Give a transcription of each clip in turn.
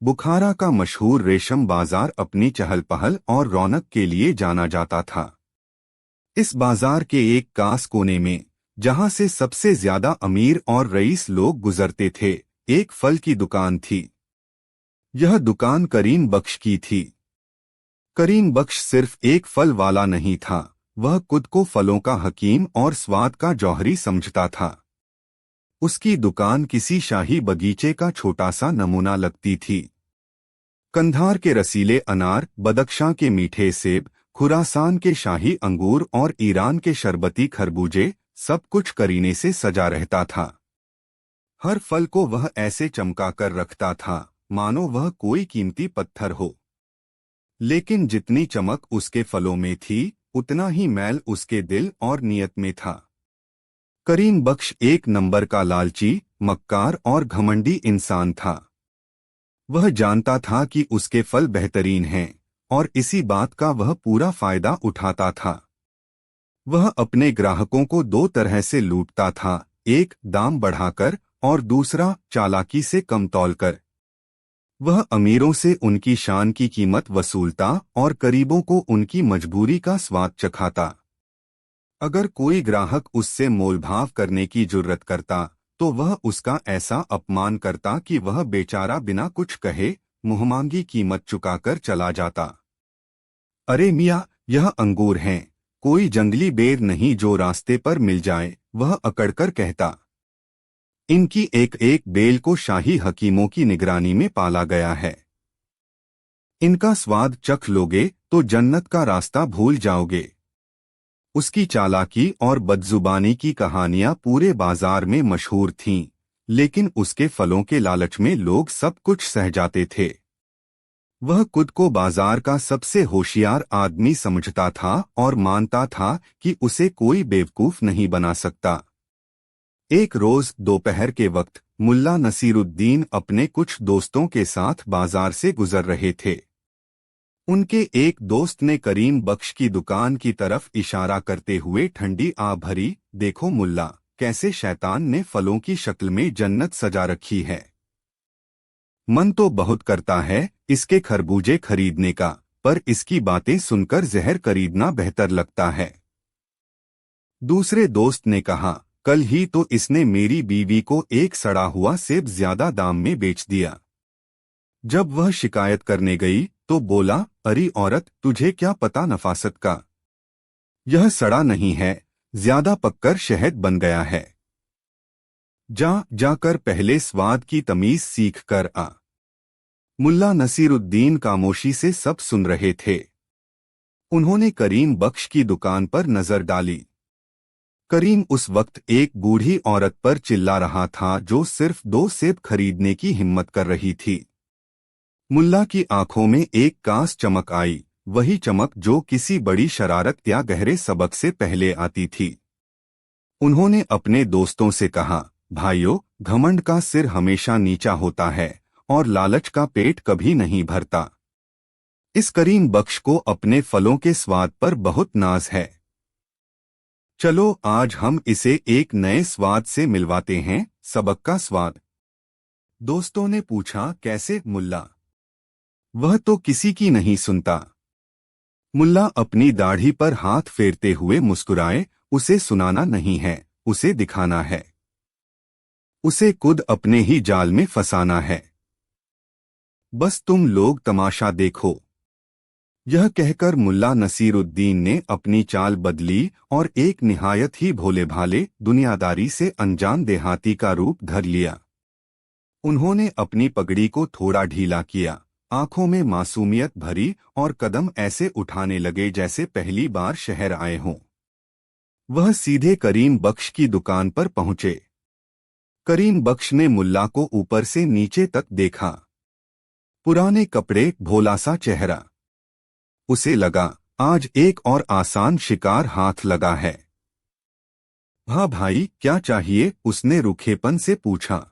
बुखारा का मशहूर रेशम बाजार अपनी चहल पहल और रौनक के लिए जाना जाता था। इस बाजार के एक खास कोने में, जहां से सबसे ज्यादा अमीर और रईस लोग गुजरते थे, एक फल की दुकान थी। यह दुकान करीम बख्श की थी। करीम बख्श सिर्फ एक फल वाला नहीं था, वह खुद को फलों का हकीम और स्वाद का जौहरी समझता था। उसकी दुकान किसी शाही बगीचे का छोटा सा नमूना लगती थी। कंधार के रसीले अनार, बदख्शां के मीठे सेब, खुरासान के शाही अंगूर और ईरान के शरबती खरबूजे, सब कुछ करीने से सजा रहता था। हर फल को वह ऐसे चमका कर रखता था मानो वह कोई कीमती पत्थर हो। लेकिन जितनी चमक उसके फलों में थी, उतना ही मैल उसके दिल और नियत में था। करीम बख्श एक नंबर का लालची, मक्कार और घमंडी इंसान था। वह जानता था कि उसके फल बेहतरीन हैं, और इसी बात का वह पूरा फायदा उठाता था। वह अपने ग्राहकों को दो तरह से लूटता था, एक दाम बढ़ाकर और दूसरा चालाकी से कम तौलकर। वह अमीरों से उनकी शान की कीमत वसूलता और गरीबों को उनकी मजबूरी का स्वाद चखाता। अगर कोई ग्राहक उससे मोलभाव करने की जुर्रत करता, तो वह उसका ऐसा अपमान करता कि वह बेचारा बिना कुछ कहे मुंहमांगी कीमत चुकाकर चला जाता। अरे मियाँ, यह अंगूर हैं, कोई जंगली बेर नहीं जो रास्ते पर मिल जाए, वह अकड़कर कहता। इनकी एक एक बेल को शाही हकीमों की निगरानी में पाला गया है। इनका स्वाद चख लोगे तो जन्नत का रास्ता भूल जाओगे। उसकी चालाकी और बदजुबानी की कहानियां पूरे बाजार में मशहूर थीं, लेकिन उसके फलों के लालच में लोग सब कुछ सह जाते थे। वह खुद को बाजार का सबसे होशियार आदमी समझता था और मानता था कि उसे कोई बेवकूफ नहीं बना सकता। एक रोज दोपहर के वक्त मुल्ला नसीरुद्दीन अपने कुछ दोस्तों के साथ बाजार से गुजर रहे थे। उनके एक दोस्त ने करीम बख्श की दुकान की तरफ इशारा करते हुए ठंडी आ भरी, देखो मुल्ला, कैसे शैतान ने फलों की शक्ल में जन्नत सजा रखी है। मन तो बहुत करता है इसके खरबूजे खरीदने का, पर इसकी बातें सुनकर जहर खरीदना बेहतर लगता है। दूसरे दोस्त ने कहा, कल ही तो इसने मेरी बीवी को एक सड़ा हुआ सेब ज्यादा दाम में बेच दिया। जब वह शिकायत करने गई तो बोला, अरे औरत, तुझे क्या पता नफासत का। यह सड़ा नहीं है, ज्यादा पककर शहद बन गया है। जाकर पहले स्वाद की तमीज सीख कर आ। मुल्ला नसीरुद्दीन खामोशी से सब सुन रहे थे। उन्होंने करीम बख्श की दुकान पर नजर डाली। करीम उस वक्त एक बूढ़ी औरत पर चिल्ला रहा था जो सिर्फ 2 सेब खरीदने की हिम्मत कर रही थी। मुल्ला की आंखों में एक खास चमक आई, वही चमक जो किसी बड़ी शरारत या गहरे सबक से पहले आती थी। उन्होंने अपने दोस्तों से कहा, भाइयों, घमंड का सिर हमेशा नीचा होता है और लालच का पेट कभी नहीं भरता। इस करीम बख्श को अपने फलों के स्वाद पर बहुत नाज है। चलो आज हम इसे एक नए स्वाद से मिलवाते हैं, सबक का स्वाद। दोस्तों ने पूछा, कैसे मुल्ला? वह तो किसी की नहीं सुनता। मुल्ला अपनी दाढ़ी पर हाथ फेरते हुए मुस्कुराए, उसे सुनाना नहीं है, उसे दिखाना है। उसे खुद अपने ही जाल में फंसाना है। बस तुम लोग तमाशा देखो। यह कहकर मुल्ला नसीरुद्दीन ने अपनी चाल बदली और एक निहायत ही भोले भाले, दुनियादारी से अनजान देहाती का रूप धर लिया। उन्होंने अपनी पगड़ी को थोड़ा ढीला किया, आंखों में मासूमियत भरी और कदम ऐसे उठाने लगे जैसे पहली बार शहर आए हों। वह सीधे करीम बख्श की दुकान पर पहुंचे। करीम बख्श ने मुल्ला को ऊपर से नीचे तक देखा। पुराने कपड़े, भोला सा चेहरा। उसे लगा, आज एक और आसान शिकार हाथ लगा है। हाँ भाई, क्या चाहिए? उसने रूखेपन से पूछा।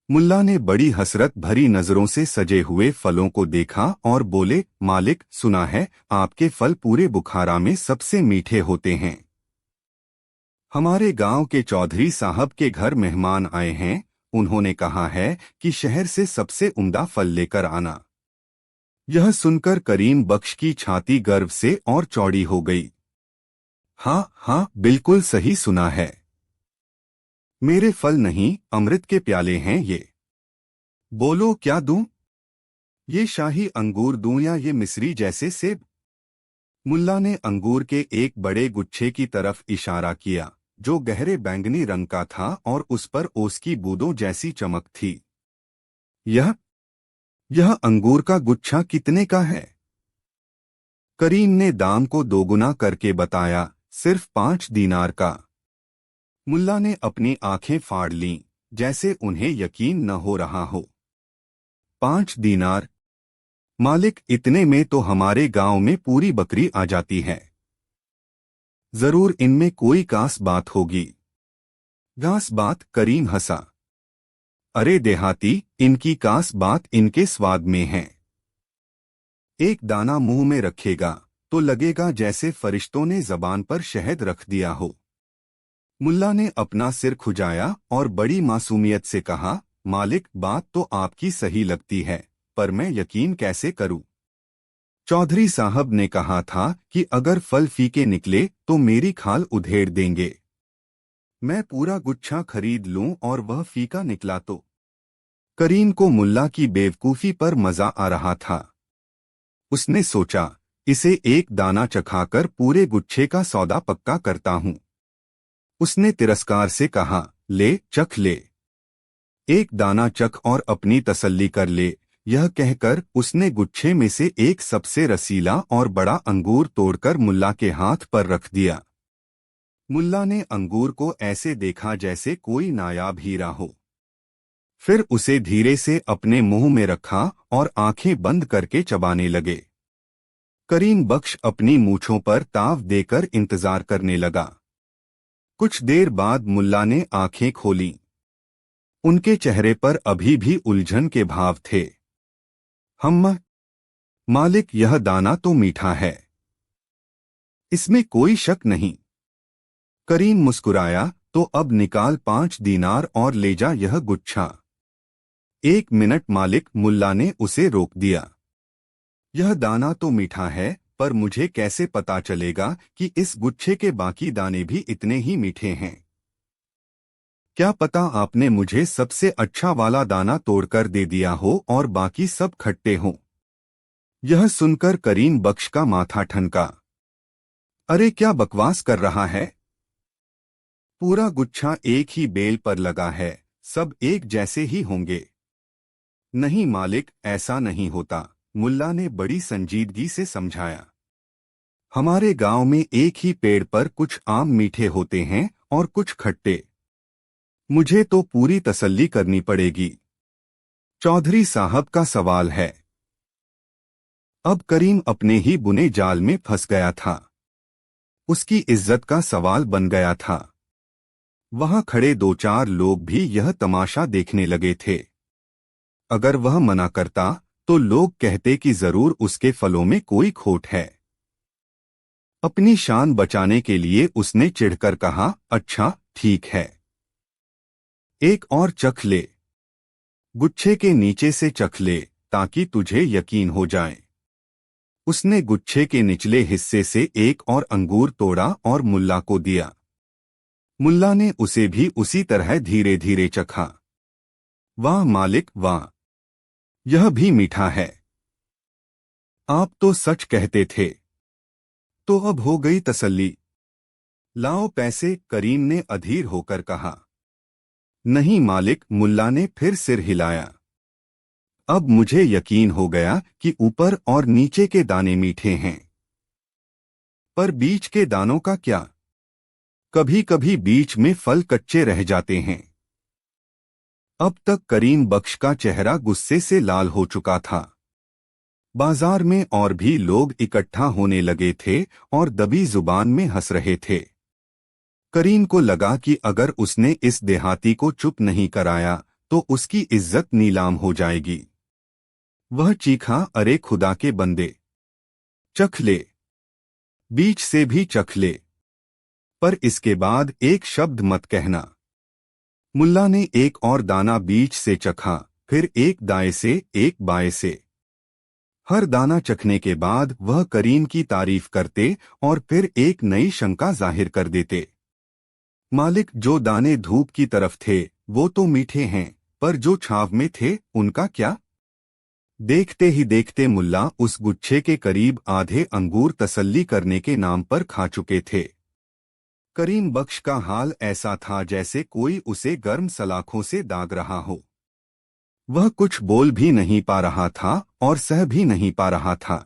मुल्ला ने बड़ी हसरत भरी नजरों से सजे हुए फलों को देखा और बोले, मालिक, सुना है आपके फल पूरे बुखारा में सबसे मीठे होते हैं। हमारे गांव के चौधरी साहब के घर मेहमान आए हैं, उन्होंने कहा है कि शहर से सबसे उम्दा फल लेकर आना। यह सुनकर करीम बख्श की छाती गर्व से और चौड़ी हो गई। हाँ हाँ, बिल्कुल सही सुना है। मेरे फल नहीं, अमृत के प्याले हैं ये। बोलो क्या दूं? ये शाही अंगूर दूं या ये मिस्री जैसे सेब? मुल्ला ने अंगूर के एक बड़े गुच्छे की तरफ इशारा किया, जो गहरे बैंगनी रंग का था और उस पर ओस की बूंदों जैसी चमक थी। यह यह अंगूर का गुच्छा कितने का है? करीम ने दाम को दोगुना करके बताया, सिर्फ 5 दीनार का। मुल्ला ने अपनी आंखें फाड़ लीं, जैसे उन्हें यकीन न हो रहा हो। 5 दीनार? मालिक, इतने में तो हमारे गांव में पूरी बकरी आ जाती है। जरूर इनमें कोई खास बात होगी। खास बात? करीम हंसा। अरे देहाती, इनकी खास बात इनके स्वाद में है। एक दाना मुंह में रखेगा तो लगेगा जैसे फरिश्तों ने जबान पर शहद रख दिया हो। मुल्ला ने अपना सिर खुजाया और बड़ी मासूमियत से कहा, मालिक, बात तो आपकी सही लगती है, पर मैं यकीन कैसे करूं? चौधरी साहब ने कहा था कि अगर फल फीके निकले तो मेरी खाल उधेड़ देंगे। मैं पूरा गुच्छा खरीद लूं और वह फीका निकला तो? करीम को मुल्ला की बेवकूफी पर मजा आ रहा था। उसने सोचा, इसे एक दाना चखाकर पूरे गुच्छे का सौदा पक्का करता हूं। उसने तिरस्कार से कहा, ले, चख ले। एक दाना चख और अपनी तसल्ली कर ले। यह कहकर उसने गुच्छे में से एक सबसे रसीला और बड़ा अंगूर तोड़कर मुल्ला के हाथ पर रख दिया। मुल्ला ने अंगूर को ऐसे देखा जैसे कोई नायाब हीरा हो। फिर उसे धीरे से अपने मुंह में रखा और आंखें बंद करके चबाने लगे। करीम बख्श अपनी मूंछों पर ताव देकर इंतजार करने लगा। कुछ देर बाद मुल्ला ने आंखें खोलीं। उनके चेहरे पर अभी भी उलझन के भाव थे। हम मालिक, यह दाना तो मीठा है, इसमें कोई शक नहीं। करीम मुस्कुराया, तो अब निकाल 5 दीनार और ले जा यह गुच्छा। 1 मिनट मालिक, मुल्ला ने उसे रोक दिया। यह दाना तो मीठा है, पर मुझे कैसे पता चलेगा कि इस गुच्छे के बाकी दाने भी इतने ही मीठे हैं? क्या पता आपने मुझे सबसे अच्छा वाला दाना तोड़कर दे दिया हो और बाकी सब खट्टे हों। यह सुनकर करीम बख्श का माथा ठनका। अरे क्या बकवास कर रहा है? पूरा गुच्छा एक ही बेल पर लगा है, सब एक जैसे ही होंगे। नहीं मालिक, ऐसा नहीं होता, मुल्ला ने बड़ी संजीदगी से समझाया। हमारे गांव में एक ही पेड़ पर कुछ आम मीठे होते हैं और कुछ खट्टे। मुझे तो पूरी तसल्ली करनी पड़ेगी। चौधरी साहब का सवाल है। अब करीम अपने ही बुने जाल में फंस गया था। उसकी इज्जत का सवाल बन गया था। वहां खड़े 2-4 लोग भी यह तमाशा देखने लगे थे। अगर वह मना करता तो लोग कहते कि जरूर उसके फलों में कोई खोट है। अपनी शान बचाने के लिए उसने चिढ़कर कहा, अच्छा ठीक है, एक और चख ले। गुच्छे के नीचे से चख ले, ताकि तुझे यकीन हो जाए। उसने गुच्छे के निचले हिस्से से एक और अंगूर तोड़ा और मुल्ला को दिया। मुल्ला ने उसे भी उसी तरह धीरे धीरे चखा। वाह मालिक वाह, यह भी मीठा है। आप तो सच कहते थे। तो अब हो गई तसल्ली। लाओ पैसे, करीम ने अधीर होकर कहा। नहीं मालिक, मुल्ला ने फिर सिर हिलाया। अब मुझे यकीन हो गया कि ऊपर और नीचे के दाने मीठे हैं, पर बीच के दानों का क्या? कभी कभी बीच में फल कच्चे रह जाते हैं। अब तक करीम बख्श का चेहरा गुस्से से लाल हो चुका था। बाजार में और भी लोग इकट्ठा होने लगे थे और दबी जुबान में हंस रहे थे। करीम को लगा कि अगर उसने इस देहाती को चुप नहीं कराया तो उसकी इज्जत नीलाम हो जाएगी। वह चीखा, अरे खुदा के बंदे, चख ले, बीच से भी चख ले, पर इसके बाद एक शब्द मत कहना। मुल्ला ने एक और दाना बीच से चखा, फिर एक दाएं से, एक बाएं से। हर दाना चखने के बाद वह करीम की तारीफ करते और फिर एक नई शंका जाहिर कर देते। मालिक, जो दाने धूप की तरफ थे वो तो मीठे हैं, पर जो छाव में थे उनका क्या? देखते ही देखते मुल्ला उस गुच्छे के करीब आधे अंगूर तसल्ली करने के नाम पर खा चुके थे। करीम बख्श का हाल ऐसा था जैसे कोई उसे गर्म सलाखों से दाग रहा हो। वह कुछ बोल भी नहीं पा रहा था और सह भी नहीं पा रहा था।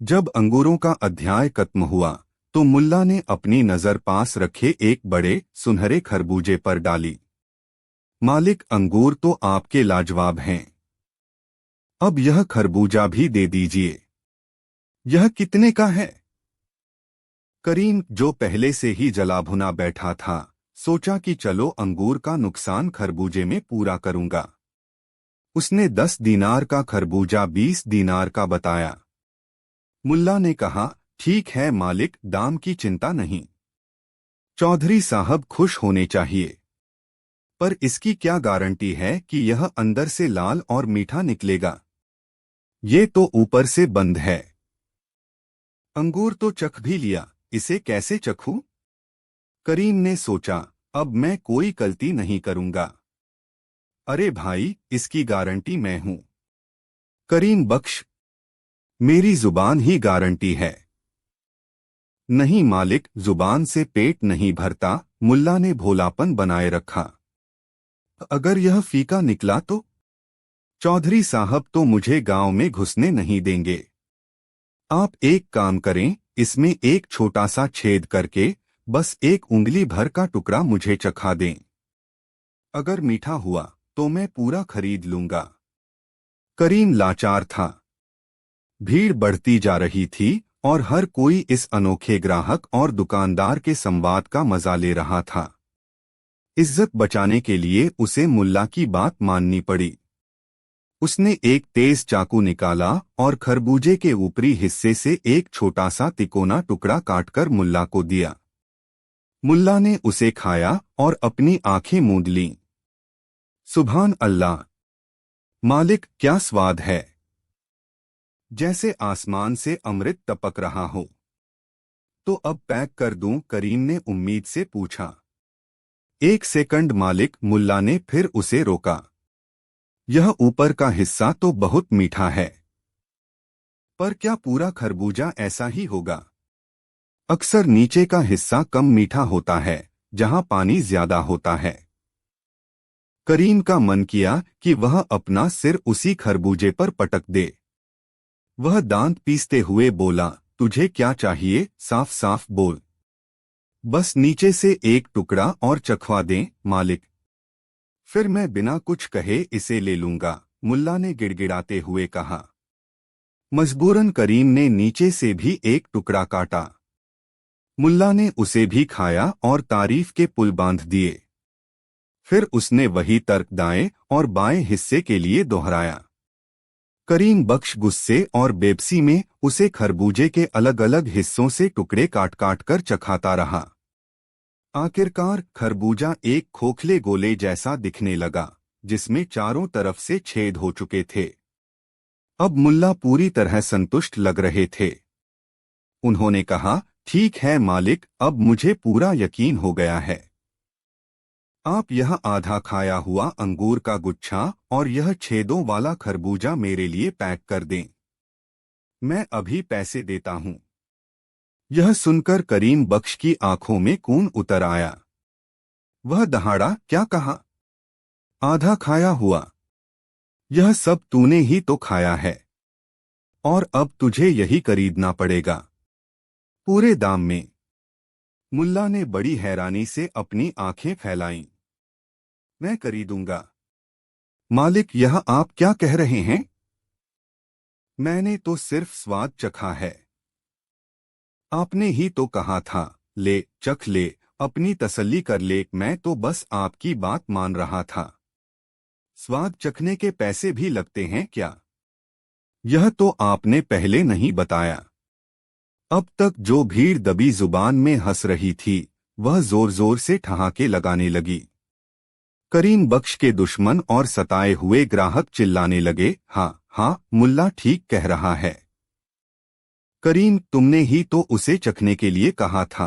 जब अंगूरों का अध्याय खत्म हुआ तो मुल्ला ने अपनी नजर पास रखे एक बड़े सुनहरे खरबूजे पर डाली। मालिक, अंगूर तो आपके लाजवाब हैं। अब यह खरबूजा भी दे दीजिए। यह कितने का है? करीम, जो पहले से ही जला भुना बैठा था, सोचा कि चलो अंगूर का नुकसान खरबूजे में पूरा करूंगा। उसने 10 दीनार का खरबूजा 20 दीनार का बताया। मुल्ला ने कहा, ठीक है मालिक, दाम की चिंता नहीं। चौधरी साहब खुश होने चाहिए। पर इसकी क्या गारंटी है कि यह अंदर से लाल और मीठा निकलेगा? ये तो ऊपर से बंद है। अंगूर तो चख भी लिया, इसे कैसे चखूं? करीम ने सोचा, अब मैं कोई गलती नहीं करूंगा। अरे भाई, इसकी गारंटी मैं हूं। करीम बख्श, मेरी जुबान ही गारंटी है। नहीं मालिक, जुबान से पेट नहीं भरता, मुल्ला ने भोलापन बनाए रखा। अगर यह फीका निकला तो? चौधरी साहब तो मुझे गांव में घुसने नहीं देंगे। आप एक काम करें, इसमें एक छोटा सा छेद करके बस एक उंगली भर का टुकड़ा मुझे चखा दें। अगर मीठा हुआ तो मैं पूरा खरीद लूंगा। करीम लाचार था। भीड़ बढ़ती जा रही थी और हर कोई इस अनोखे ग्राहक और दुकानदार के संवाद का मजा ले रहा था। इज्जत बचाने के लिए उसे मुल्ला की बात माननी पड़ी। उसने एक तेज चाकू निकाला और खरबूजे के ऊपरी हिस्से से एक छोटा सा तिकोना टुकड़ा काटकर मुल्ला को दिया। मुल्ला ने उसे खाया और अपनी आंखें मूंद लीं। सुभान अल्लाह! मालिक, क्या स्वाद है! जैसे आसमान से अमृत टपक रहा हो। तो अब पैक कर दूं? करीम ने उम्मीद से पूछा। एक सेकंड मालिक, मुल्ला ने फिर उसे रोका। यह ऊपर का हिस्सा तो बहुत मीठा है। पर क्या पूरा खरबूजा ऐसा ही होगा? अक्सर नीचे का हिस्सा कम मीठा होता है, जहां पानी ज्यादा होता है। करीम का मन किया कि वह अपना सिर उसी खरबूजे पर पटक दे। वह दांत पीसते हुए बोला, तुझे क्या चाहिए? साफ साफ बोल। बस नीचे से एक टुकड़ा और चखवा दें मालिक। फिर मैं बिना कुछ कहे इसे ले लूंगा, मुल्ला ने गिड़गिड़ाते हुए कहा। मजबूरन करीम ने नीचे से भी एक टुकड़ा काटा। मुल्ला ने उसे भी खाया और तारीफ के पुल बांध दिए। फिर उसने वही तर्क दाएं और बाएं हिस्से के लिए दोहराया। करीम बख्श गुस्से और बेबसी में उसे खरबूजे के अलग अलग हिस्सों से टुकड़े काट काट कर चखाता रहा। आखिरकार खरबूजा एक खोखले गोले जैसा दिखने लगा, जिसमें चारों तरफ से छेद हो चुके थे। अब मुल्ला पूरी तरह संतुष्ट लग रहे थे। उन्होंने कहा, ठीक है मालिक, अब मुझे पूरा यकीन हो गया है। आप यह आधा खाया हुआ अंगूर का गुच्छा और यह छेदों वाला खरबूजा मेरे लिए पैक कर दें। मैं अभी पैसे देता हूं। यह सुनकर करीम बख्श की आंखों में खून उतर आया। वह दहाड़ा, क्या कहा? आधा खाया हुआ? यह सब तूने ही तो खाया है। और अब तुझे यही खरीदना पड़ेगा, पूरे दाम में। मुल्ला ने बड़ी हैरानी से अपनी आंखें फैलाईं। मैं खरीदूंगा। मालिक, यह आप क्या कह रहे हैं? मैंने तो सिर्फ स्वाद चखा है। आपने ही तो कहा था, ले चख ले, अपनी तसल्ली कर ले। मैं तो बस आपकी बात मान रहा था। स्वाद चखने के पैसे भी लगते हैं क्या? यह तो आपने पहले नहीं बताया। अब तक जो भीड़ दबी जुबान में हंस रही थी, वह जोर जोर से ठहाके लगाने लगी। करीम बख्श के दुश्मन और सताए हुए ग्राहक चिल्लाने लगे, हाँ हाँ, मुल्ला ठीक कह रहा है। करीम, तुमने ही तो उसे चखने के लिए कहा था।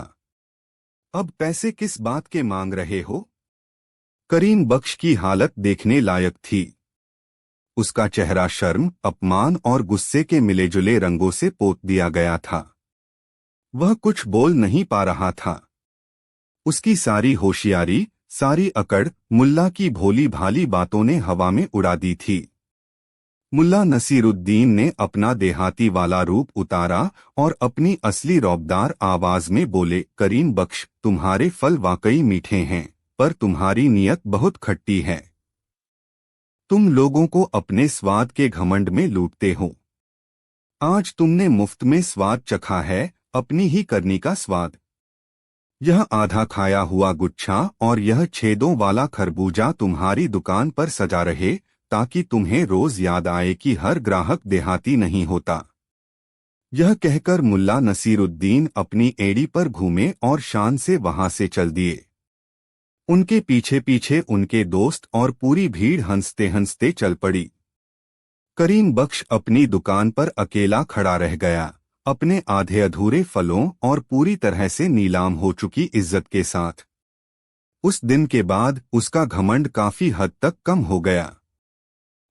अब पैसे किस बात के मांग रहे हो? करीम बख्श की हालत देखने लायक थी। उसका चेहरा शर्म, अपमान और गुस्से के मिलेजुले रंगों से पोत दिया गया था। वह कुछ बोल नहीं पा रहा था। उसकी सारी होशियारी, सारी अकड़ मुल्ला की भोली भाली बातों ने हवा में उड़ा दी थी। मुल्ला नसीरुद्दीन ने अपना देहाती वाला रूप उतारा और अपनी असली रौबदार आवाज में बोले, करीम बख्श, तुम्हारे फल वाकई मीठे हैं, पर तुम्हारी नीयत बहुत खट्टी है। तुम लोगों को अपने स्वाद के घमंड में लूटते हो। आज तुमने मुफ्त में स्वाद चखा है, अपनी ही करनी का स्वाद। यह आधा खाया हुआ गुच्छा और यह छेदों वाला खरबूजा तुम्हारी दुकान पर सजा रहे, ताकि तुम्हें रोज याद आए कि हर ग्राहक देहाती नहीं होता। यह कहकर मुल्ला नसीरुद्दीन अपनी एड़ी पर घूमे और शान से वहां से चल दिए। उनके पीछे पीछे उनके दोस्त और पूरी भीड़ हंसते हंसते चल पड़ी। करीम बख्श अपनी दुकान पर अकेला खड़ा रह गया, अपने आधे अधूरे फलों और पूरी तरह से नीलाम हो चुकी इज्जत के साथ। उस दिन के बाद उसका घमंड काफी हद तक कम हो गया।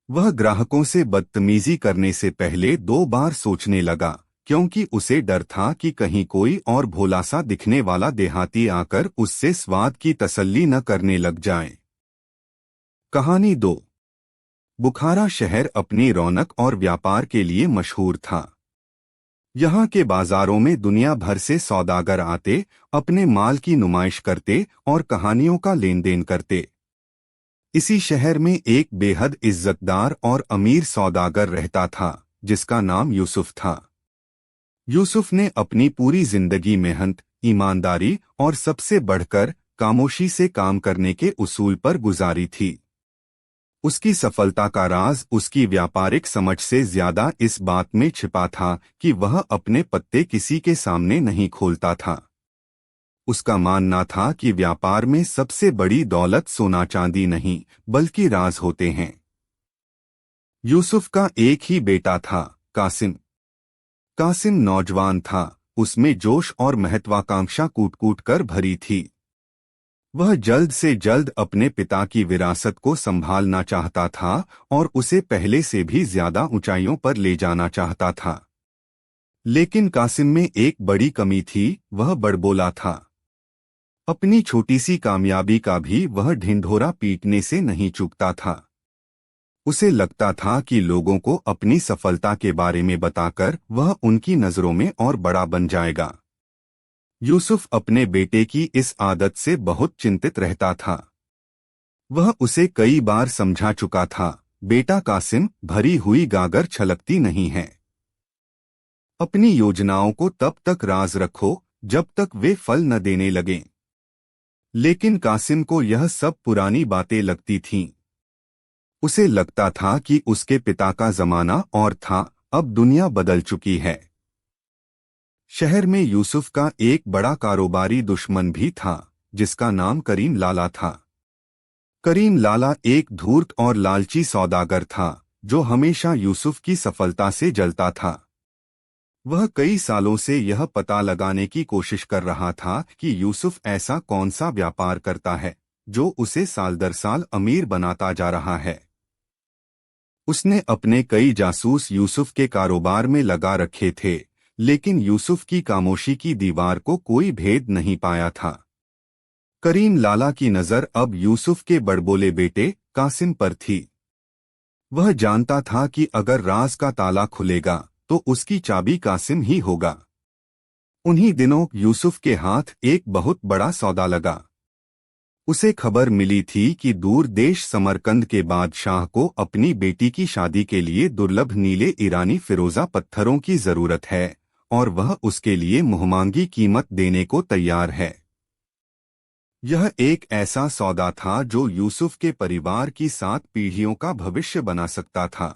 वह ग्राहकों से बदतमीजी करने से पहले 2 बार सोचने लगा, क्योंकि उसे डर था कि कहीं कोई और भोला सा दिखने वाला देहाती आकर उससे स्वाद की तसल्ली न करने लग जाए। कहानी 2। बुखारा शहर अपनी रौनक और व्यापार के लिए मशहूर था। यहाँ के बाजारों में दुनिया भर से सौदागर आते, अपने माल की नुमाइश करते और कहानियों का लेन देन करते। इसी शहर में एक बेहद इज्जतदार और अमीर सौदागर रहता था, जिसका नाम यूसुफ था। यूसुफ ने अपनी पूरी जिंदगी मेहनत, ईमानदारी और सबसे बढ़कर खामोशी से काम करने के उसूल पर गुजारी थी। उसकी सफलता का राज उसकी व्यापारिक समझ से ज्यादा इस बात में छिपा था कि वह अपने पत्ते किसी के सामने नहीं खोलता था। उसका मानना था कि व्यापार में सबसे बड़ी दौलत सोना चांदी नहीं, बल्कि राज होते हैं। यूसुफ का एक ही बेटा था, कासिम। कासिम नौजवान था, उसमें जोश और महत्वाकांक्षा कूट कूट कर भरी थी। वह जल्द से जल्द अपने पिता की विरासत को संभालना चाहता था और उसे पहले से भी ज्यादा ऊंचाइयों पर ले जाना चाहता था। लेकिन कासिम में एक बड़ी कमी थी, वह बड़बोला था। अपनी छोटी सी कामयाबी का भी वह ढिंढोरा पीटने से नहीं चूकता था। उसे लगता था कि लोगों को अपनी सफलता के बारे में बताकर वह उनकी नजरों में और बड़ा बन जाएगा। यूसुफ अपने बेटे की इस आदत से बहुत चिंतित रहता था। वह उसे कई बार समझा चुका था, बेटा कासिम, भरी हुई गागर छलकती नहीं है। अपनी योजनाओं को तब तक राज रखो जब तक वे फल न देने लगें। लेकिन कासिम को यह सब पुरानी बातें लगती थीं। उसे लगता था कि उसके पिता का जमाना और था, अब दुनिया बदल चुकी है। शहर में यूसुफ का एक बड़ा कारोबारी दुश्मन भी था, जिसका नाम करीम लाला था। करीम लाला एक धूर्त और लालची सौदागर था, जो हमेशा यूसुफ की सफलता से जलता था। वह कई सालों से यह पता लगाने की कोशिश कर रहा था कि यूसुफ ऐसा कौन सा व्यापार करता है, जो उसे साल दर साल अमीर बनाता जा रहा है। उसने अपने कई जासूस यूसुफ के कारोबार में लगा रखे थे, लेकिन यूसुफ की खामोशी की दीवार को कोई भेद नहीं पाया था। करीम लाला की नजर अब यूसुफ के बड़बोले बेटे कासिम पर थी। वह जानता था कि अगर राज का ताला खुलेगा तो उसकी चाबी कासिम ही होगा। उन्हीं दिनों यूसुफ के हाथ एक बहुत बड़ा सौदा लगा। उसे खबर मिली थी कि दूर देश समरकंद के बादशाह को अपनी बेटी की शादी के लिए दुर्लभ नीले ईरानी फिरोजा पत्थरों की जरूरत है, और वह उसके लिए मुहमांगी कीमत देने को तैयार है। यह एक ऐसा सौदा था जो यूसुफ के परिवार की 7 पीढ़ियों का भविष्य बना सकता था।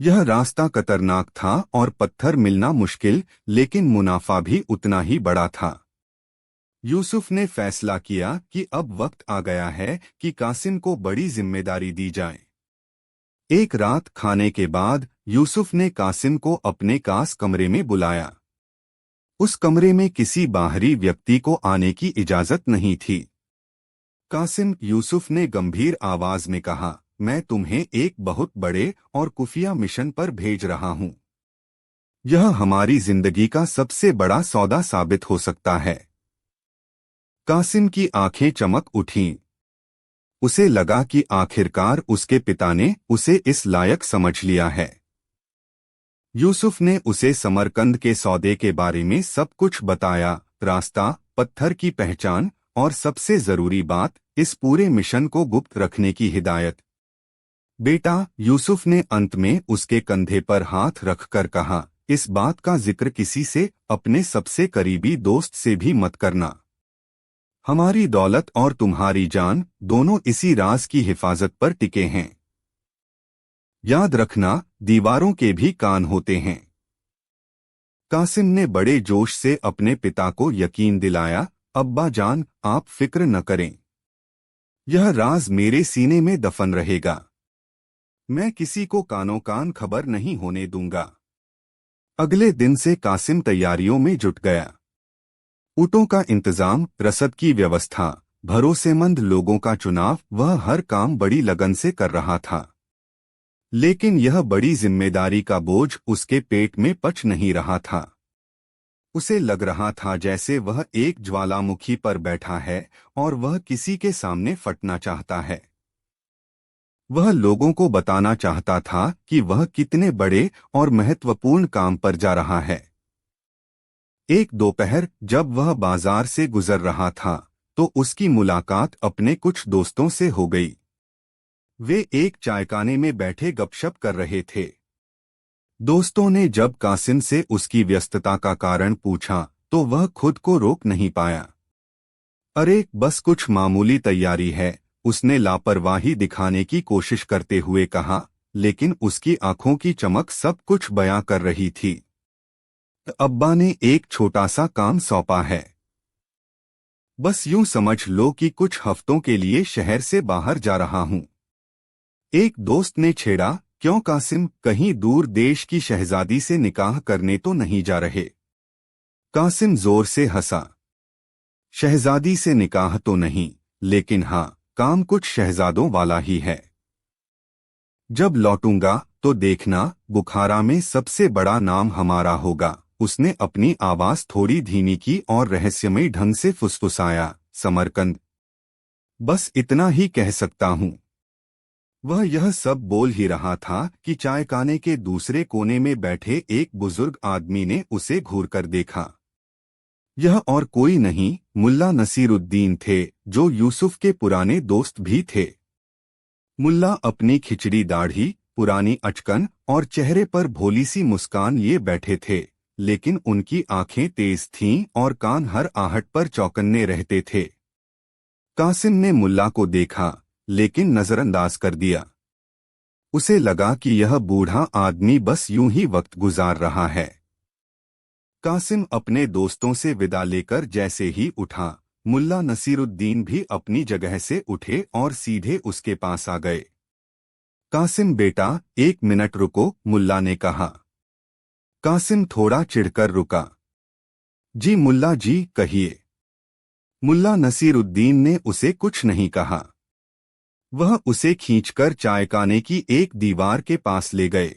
यह रास्ता खतरनाक था और पत्थर मिलना मुश्किल, लेकिन मुनाफा भी उतना ही बड़ा था। यूसुफ ने फैसला किया कि अब वक्त आ गया है कि कासिम को बड़ी जिम्मेदारी दी जाए। एक रात खाने के बाद यूसुफ ने कासिम को अपने खास कमरे में बुलाया। उस कमरे में किसी बाहरी व्यक्ति को आने की इजाजत नहीं थी। कासिम, यूसुफ ने गंभीर आवाज में कहा, मैं तुम्हें एक बहुत बड़े और खुफिया मिशन पर भेज रहा हूं। यह हमारी जिंदगी का सबसे बड़ा सौदा साबित हो सकता है। कासिम की आंखें चमक उठीं। उसे लगा कि आखिरकार उसके पिता ने उसे इस लायक समझ लिया है। यूसुफ ने उसे समरकंद के सौदे के बारे में सब कुछ बताया, रास्ता, पत्थर की पहचान और सबसे जरूरी बात, इस पूरे मिशन को गुप्त रखने की हिदायत। बेटा, यूसुफ ने अंत में उसके कंधे पर हाथ रखकर कहा, इस बात का जिक्र किसी से, अपने सबसे करीबी दोस्त से भी मत करना। हमारी दौलत और तुम्हारी जान दोनों इसी राज की हिफाजत पर टिके हैं। याद रखना, दीवारों के भी कान होते हैं। कासिम ने बड़े जोश से अपने पिता को यकीन दिलाया, अब्बा जान, आप फिक्र न करें। यह राज मेरे सीने में दफन रहेगा। मैं किसी को कानो कान खबर नहीं होने दूंगा। अगले दिन से कासिम तैयारियों में जुट गया। ऊँटों का इंतजाम, रसद की व्यवस्था, भरोसेमंद लोगों का चुनाव, वह हर काम बड़ी लगन से कर रहा था। लेकिन यह बड़ी जिम्मेदारी का बोझ उसके पेट में पच नहीं रहा था। उसे लग रहा था जैसे वह एक ज्वालामुखी पर बैठा है और वह किसी के सामने फटना चाहता है। वह लोगों को बताना चाहता था कि वह कितने बड़े और महत्वपूर्ण काम पर जा रहा है। एक दोपहर जब वह बाजार से गुजर रहा था तो उसकी मुलाकात अपने कुछ दोस्तों से हो गई। वे एक चायखाने में बैठे गपशप कर रहे थे। दोस्तों ने जब कासिम से उसकी व्यस्तता का कारण पूछा तो वह खुद को रोक नहीं पाया। अरे, बस कुछ मामूली तैयारी है, उसने लापरवाही दिखाने की कोशिश करते हुए कहा, लेकिन उसकी आंखों की चमक सब कुछ बयां कर रही थी। अब्बा ने एक छोटा सा काम सौंपा है। बस यूं समझ लो कि कुछ हफ्तों के लिए शहर से बाहर जा रहा हूं। एक दोस्त ने छेड़ा, क्यों कासिम, कहीं दूर देश की शहजादी से निकाह करने तो नहीं जा रहे? कासिम जोर से हंसा। शहजादी से निकाह तो नहीं, लेकिन हाँ, काम कुछ शहजादों वाला ही है। जब लौटूंगा तो देखना, बुखारा में सबसे बड़ा नाम हमारा होगा। उसने अपनी आवाज थोड़ी धीमी की और रहस्यमयी ढंग से फुसफुसाया, समरकंद। बस इतना ही कह सकता हूं। वह यह सब बोल ही रहा था कि चायखाने के दूसरे कोने में बैठे एक बुजुर्ग आदमी ने उसे घूरकर देखा। यह और कोई नहीं, मुल्ला नसीरुद्दीन थे, जो यूसुफ के पुराने दोस्त भी थे। मुल्ला अपनी खिचड़ी दाढ़ी, पुरानी अचकन और चेहरे पर भोली सी मुस्कान लिए बैठे थे, लेकिन उनकी आंखें तेज थीं और कान हर आहट पर चौकन्ने रहते थे। कासिम ने मुल्ला को देखा, लेकिन नजरअंदाज कर दिया। उसे लगा कि यह बूढ़ा आदमी बस यूं ही वक्त गुजार रहा है। कासिम अपने दोस्तों से विदा लेकर जैसे ही उठा, मुल्ला नसीरुद्दीन भी अपनी जगह से उठे और सीधे उसके पास आ गए। कासिम बेटा, एक मिनट रुको, मुल्ला ने कहा। कासिम थोड़ा चिढ़कर रुका। जी मुल्ला जी, कहिए। मुल्ला नसीरुद्दीन ने उसे कुछ नहीं कहा। वह उसे खींचकर चायखाने की एक दीवार के पास ले गए।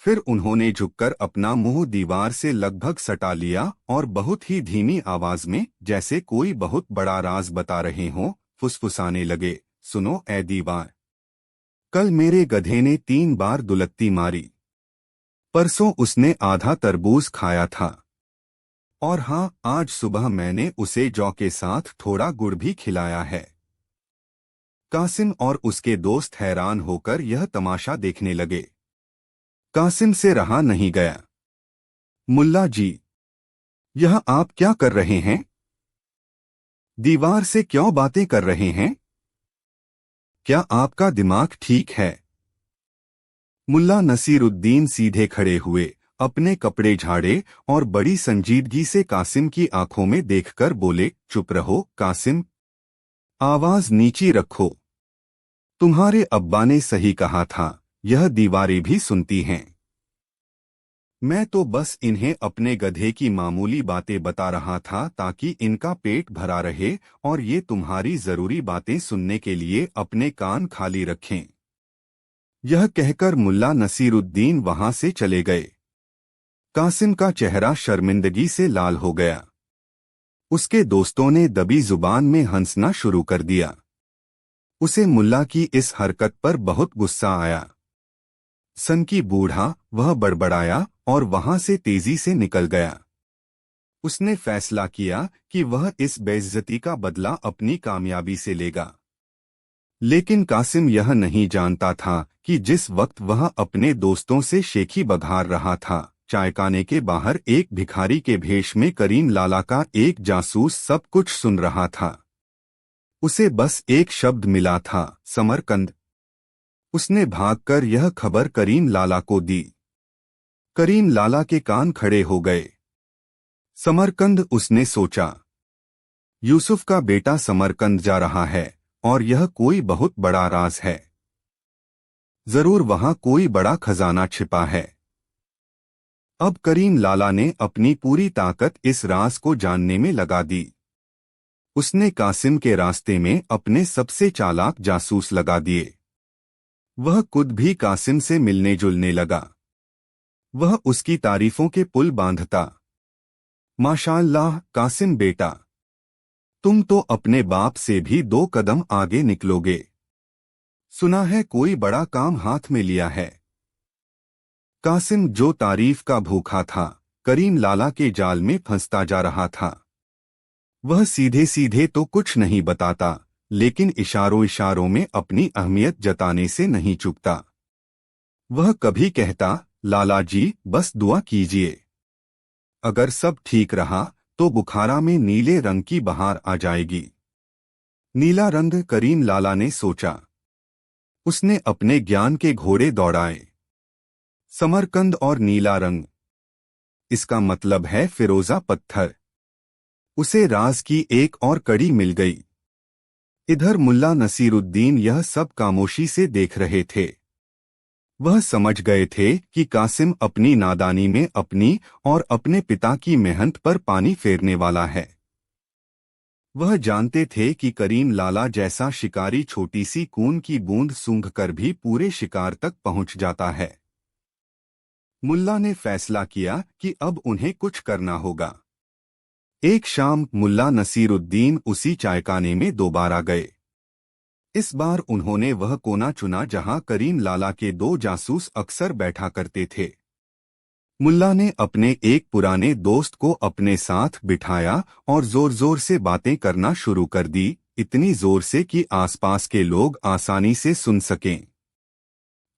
फिर उन्होंने झुककर अपना मुंह दीवार से लगभग सटा लिया और बहुत ही धीमी आवाज में, जैसे कोई बहुत बड़ा राज बता रहे हों, फुसफुसाने लगे, सुनो ए दीवार, कल मेरे गधे ने 3 बार दुलत्ती मारी। परसों उसने आधा तरबूज खाया था। और हाँ, आज सुबह मैंने उसे जौ के साथ थोड़ा गुड़ भी खिलाया है। कासिम और उसके दोस्त हैरान होकर यह तमाशा देखने लगे। कासिम से रहा नहीं गया। मुल्ला जी, यह आप क्या कर रहे हैं? दीवार से क्यों बातें कर रहे हैं? क्या आपका दिमाग ठीक है? मुल्ला नसीरुद्दीन सीधे खड़े हुए, अपने कपड़े झाड़े और बड़ी संजीदगी से कासिम की आंखों में देखकर बोले, चुप रहो कासिम, आवाज नीची रखो। तुम्हारे अब्बा ने सही कहा था, यह दीवारें भी सुनती हैं। मैं तो बस इन्हें अपने गधे की मामूली बातें बता रहा था ताकि इनका पेट भरा रहे और ये तुम्हारी जरूरी बातें सुनने के लिए अपने कान खाली रखें। यह कहकर मुल्ला नसीरुद्दीन वहां से चले गए। कासिम का चेहरा शर्मिंदगी से लाल हो गया। उसके दोस्तों ने दबी जुबान में हंसना शुरू कर दिया। उसे मुल्ला की इस हरकत पर बहुत गुस्सा आया। सनकी बूढ़ा, वह बड़बड़ाया और वहां से तेजी से निकल गया। उसने फैसला किया कि वह इस बेइज्जती का बदला अपनी कामयाबी से लेगा। लेकिन कासिम यह नहीं जानता था कि जिस वक्त वह अपने दोस्तों से शेखी बघार रहा था, चायखाने के बाहर एक भिखारी के भेष में करीम लाला का एक जासूस सब कुछ सुन रहा था। उसे बस एक शब्द मिला था, समरकंद। उसने भागकर यह खबर करीम लाला को दी। करीम लाला के कान खड़े हो गए। समरकंद, उसने सोचा, यूसुफ का बेटा समरकंद जा रहा है और यह कोई बहुत बड़ा राज है। जरूर वहां कोई बड़ा खजाना छिपा है। अब करीम लाला ने अपनी पूरी ताकत इस राज को जानने में लगा दी। उसने कासिम के रास्ते में अपने सबसे चालाक जासूस लगा दिए। वह खुद भी कासिम से मिलने जुलने लगा। वह उसकी तारीफों के पुल बांधता। माशाअल्लाह कासिम बेटा, तुम तो अपने बाप से भी 2 कदम आगे निकलोगे। सुना है कोई बड़ा काम हाथ में लिया है। कासिम जो तारीफ का भूखा था, करीम लाला के जाल में फंसता जा रहा था। वह सीधे सीधे तो कुछ नहीं बताता, लेकिन इशारों इशारों में अपनी अहमियत जताने से नहीं चूकता। वह कभी कहता, लाला जी बस दुआ कीजिए। अगर सब ठीक रहा तो बुखारा में नीले रंग की बहार आ जाएगी। नीला रंग, करीम लाला ने सोचा। उसने अपने ज्ञान के घोड़े दौड़ाए। समरकंद और नीला रंग, इसका मतलब है फिरोजा पत्थर। उसे राज की एक और कड़ी मिल गई। इधर मुल्ला नसीरुद्दीन यह सब खामोशी से देख रहे थे। वह समझ गए थे कि कासिम अपनी नादानी में अपनी और अपने पिता की मेहनत पर पानी फेरने वाला है। वह जानते थे कि करीम लाला जैसा शिकारी छोटी सी खून की बूंद सूंघकर भी पूरे शिकार तक पहुंच जाता है। मुल्ला ने फैसला किया कि अब उन्हें कुछ करना होगा। एक शाम मुल्ला नसीरुद्दीन उसी चायखाने में दोबारा गए। इस बार उन्होंने वह कोना चुना जहां करीम लाला के 2 जासूस अक्सर बैठा करते थे। मुल्ला ने अपने एक पुराने दोस्त को अपने साथ बिठाया और जोर जोर से बातें करना शुरू कर दी, इतनी जोर से कि आसपास के लोग आसानी से सुन सकें।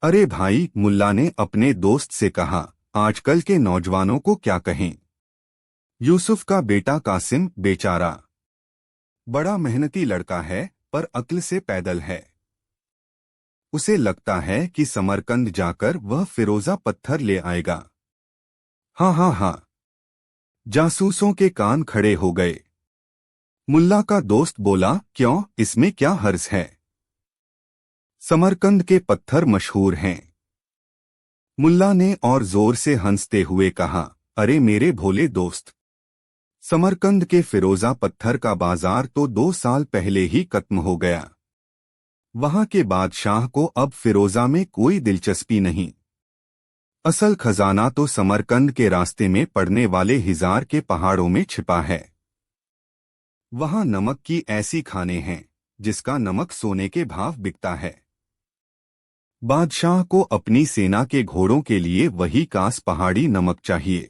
अरे भाई, मुल्ला ने अपने दोस्त से कहा, आजकल के नौजवानों को क्या कहें। यूसुफ का बेटा कासिम बेचारा बड़ा मेहनती लड़का है, पर अक्ल से पैदल है। उसे लगता है कि समरकंद जाकर वह फिरोजा पत्थर ले आएगा। हाँ हाँ हाँ। जासूसों के कान खड़े हो गए। मुल्ला का दोस्त बोला, क्यों, इसमें क्या हर्ज है। समरकंद के पत्थर मशहूर हैं। मुल्ला ने और जोर से हंसते हुए कहा, अरे मेरे भोले दोस्त, समरकंद के फिरोजा पत्थर का बाजार तो 2 साल पहले ही खत्म हो गया। वहां के बादशाह को अब फिरोजा में कोई दिलचस्पी नहीं। असल खजाना तो समरकंद के रास्ते में पड़ने वाले हिजार के पहाड़ों में छिपा है। वहां नमक की ऐसी खाने हैं जिसका नमक सोने के भाव बिकता है। बादशाह को अपनी सेना के घोड़ों के लिए वही कास पहाड़ी नमक चाहिए।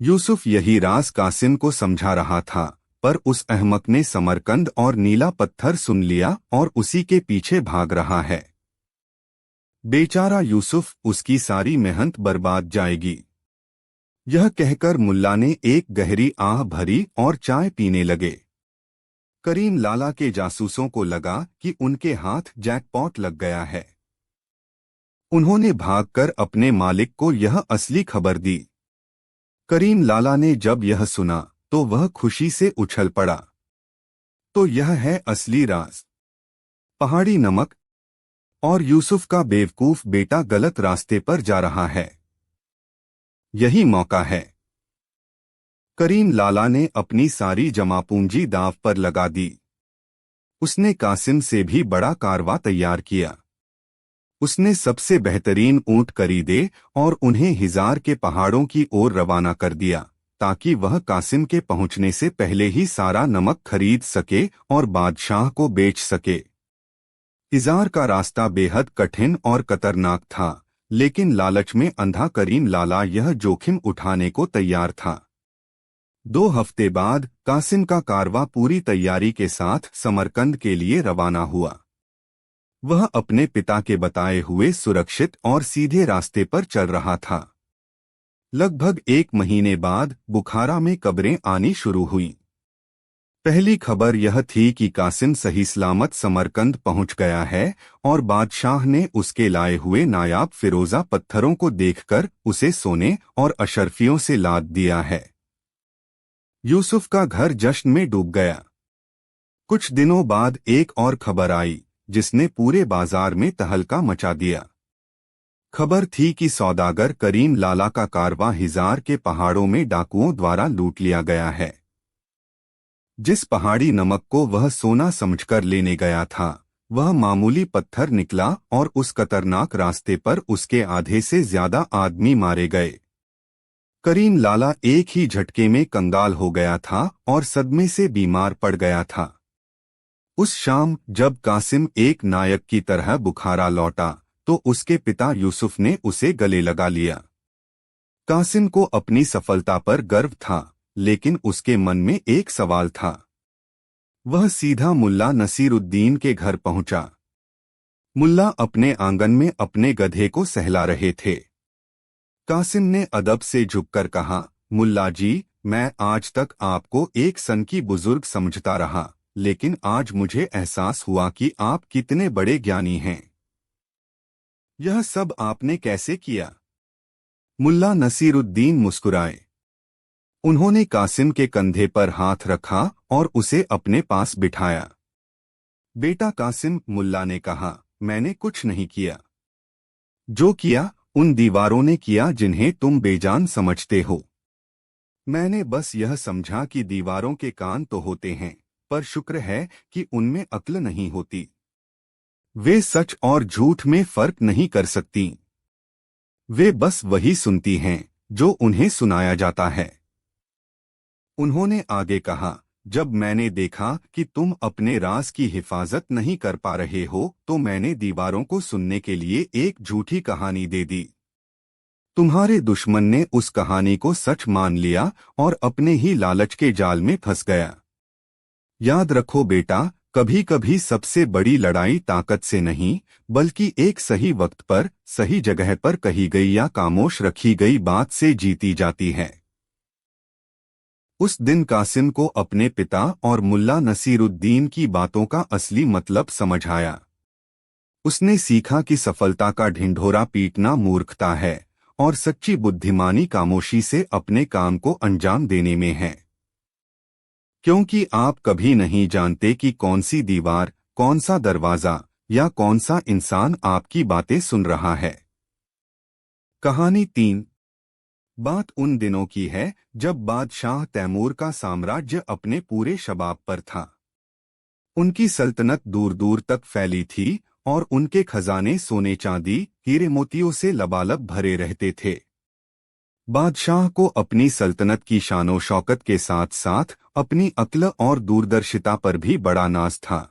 यूसुफ यही राज कासिम को समझा रहा था, पर उस अहमक ने समरकंद और नीला पत्थर सुन लिया और उसी के पीछे भाग रहा है। बेचारा यूसुफ, उसकी सारी मेहनत बर्बाद जाएगी। यह कहकर मुल्ला ने एक गहरी आह भरी और चाय पीने लगे। करीम लाला के जासूसों को लगा कि उनके हाथ जैकपॉट लग गया है। उन्होंने भागकर अपने मालिक को यह असली खबर दी। करीम लाला ने जब यह सुना तो वह खुशी से उछल पड़ा। तो यह है असली राज। पहाड़ी नमक और यूसुफ का बेवकूफ बेटा गलत रास्ते पर जा रहा है। यही मौका है। करीम लाला ने अपनी सारी जमापूंजी दांव पर लगा दी। उसने कासिम से भी बड़ा कारवा तैयार किया। उसने सबसे बेहतरीन ऊंट खरीदे और उन्हें हिजार के पहाड़ों की ओर रवाना कर दिया, ताकि वह कासिम के पहुंचने से पहले ही सारा नमक खरीद सके और बादशाह को बेच सके। हिजार का रास्ता बेहद कठिन और खतरनाक था, लेकिन लालच में अंधा करीम लाला यह जोखिम उठाने को तैयार था। 2 हफ्ते बाद कासिम का कारवा पूरी तैयारी के साथ समरकंद के लिए रवाना हुआ। वह अपने पिता के बताए हुए सुरक्षित और सीधे रास्ते पर चल रहा था। लगभग 1 महीने बाद बुखारा में खबरें आनी शुरू हुईं। पहली खबर यह थी कि कासिम सही सलामत समरकंद पहुंच गया है और बादशाह ने उसके लाए हुए नायाब फिरोजा पत्थरों को देखकर उसे सोने और अशर्फियों से लाद दिया है। यूसुफ का घर जश्न में डूब गया। कुछ दिनों बाद एक और खबर आई जिसने पूरे बाजार में तहलका मचा दिया। खबर थी कि सौदागर करीम लाला का कारवा हिजार के पहाड़ों में डाकुओं द्वारा लूट लिया गया है। जिस पहाड़ी नमक को वह सोना समझकर लेने गया था, वह मामूली पत्थर निकला और उस खतरनाक रास्ते पर उसके आधे से ज्यादा आदमी मारे गए। करीम लाला एक ही झटके में कंगाल हो गया था और सदमे से बीमार पड़ गया था। उस शाम जब कासिम एक नायक की तरह बुखारा लौटा तो उसके पिता यूसुफ ने उसे गले लगा लिया। कासिम को अपनी सफलता पर गर्व था, लेकिन उसके मन में एक सवाल था। वह सीधा मुल्ला नसीरुद्दीन के घर पहुंचा। मुल्ला अपने आंगन में अपने गधे को सहला रहे थे। कासिम ने अदब से झुककर कहा, मुल्ला जी, मैं आज तक आपको एक सनकी बुजुर्ग समझता रहा, लेकिन आज मुझे एहसास हुआ कि आप कितने बड़े ज्ञानी हैं। यह सब आपने कैसे किया? मुल्ला नसीरुद्दीन मुस्कुराए। उन्होंने कासिम के कंधे पर हाथ रखा और उसे अपने पास बिठाया। बेटा कासिम, मुल्ला ने कहा, मैंने कुछ नहीं किया। जो किया उन दीवारों ने किया जिन्हें तुम बेजान समझते हो। मैंने बस यह समझा कि दीवारों के कान तो होते हैं, पर शुक्र है कि उनमें अक्ल नहीं होती। वे सच और झूठ में फर्क नहीं कर सकती। वे बस वही सुनती हैं जो उन्हें सुनाया जाता है। उन्होंने आगे कहा, जब मैंने देखा कि तुम अपने राज की हिफाजत नहीं कर पा रहे हो, तो मैंने दीवारों को सुनने के लिए एक झूठी कहानी दे दी। तुम्हारे दुश्मन ने उस कहानी को सच मान लिया और अपने ही लालच के जाल में फंस गया। याद रखो बेटा, कभी कभी सबसे बड़ी लड़ाई ताकत से नहीं, बल्कि एक सही वक्त पर, सही जगह पर कही गई या खामोश रखी गई बात से जीती जाती है। उस दिन कासिम को अपने पिता और मुल्ला नसीरुद्दीन की बातों का असली मतलब समझ आया। उसने सीखा कि सफलता का ढिंढोरा पीटना मूर्खता है और सच्ची बुद्धिमानी खामोशी से अपने काम को अंजाम देने में है। क्योंकि आप कभी नहीं जानते कि कौन सी दीवार, कौन सा दरवाजा या कौन सा इंसान आपकी बातें सुन रहा है। कहानी 3। बात उन दिनों की है जब बादशाह तैमूर का साम्राज्य अपने पूरे शबाब पर था। उनकी सल्तनत दूर दूर तक फैली थी और उनके खजाने सोने चांदी, हीरे मोतियों से लबालब भरे रहते थे। बादशाह को अपनी सल्तनत की शानो शौकत के साथ साथ अपनी अक्ल और दूरदर्शिता पर भी बड़ा नाज था।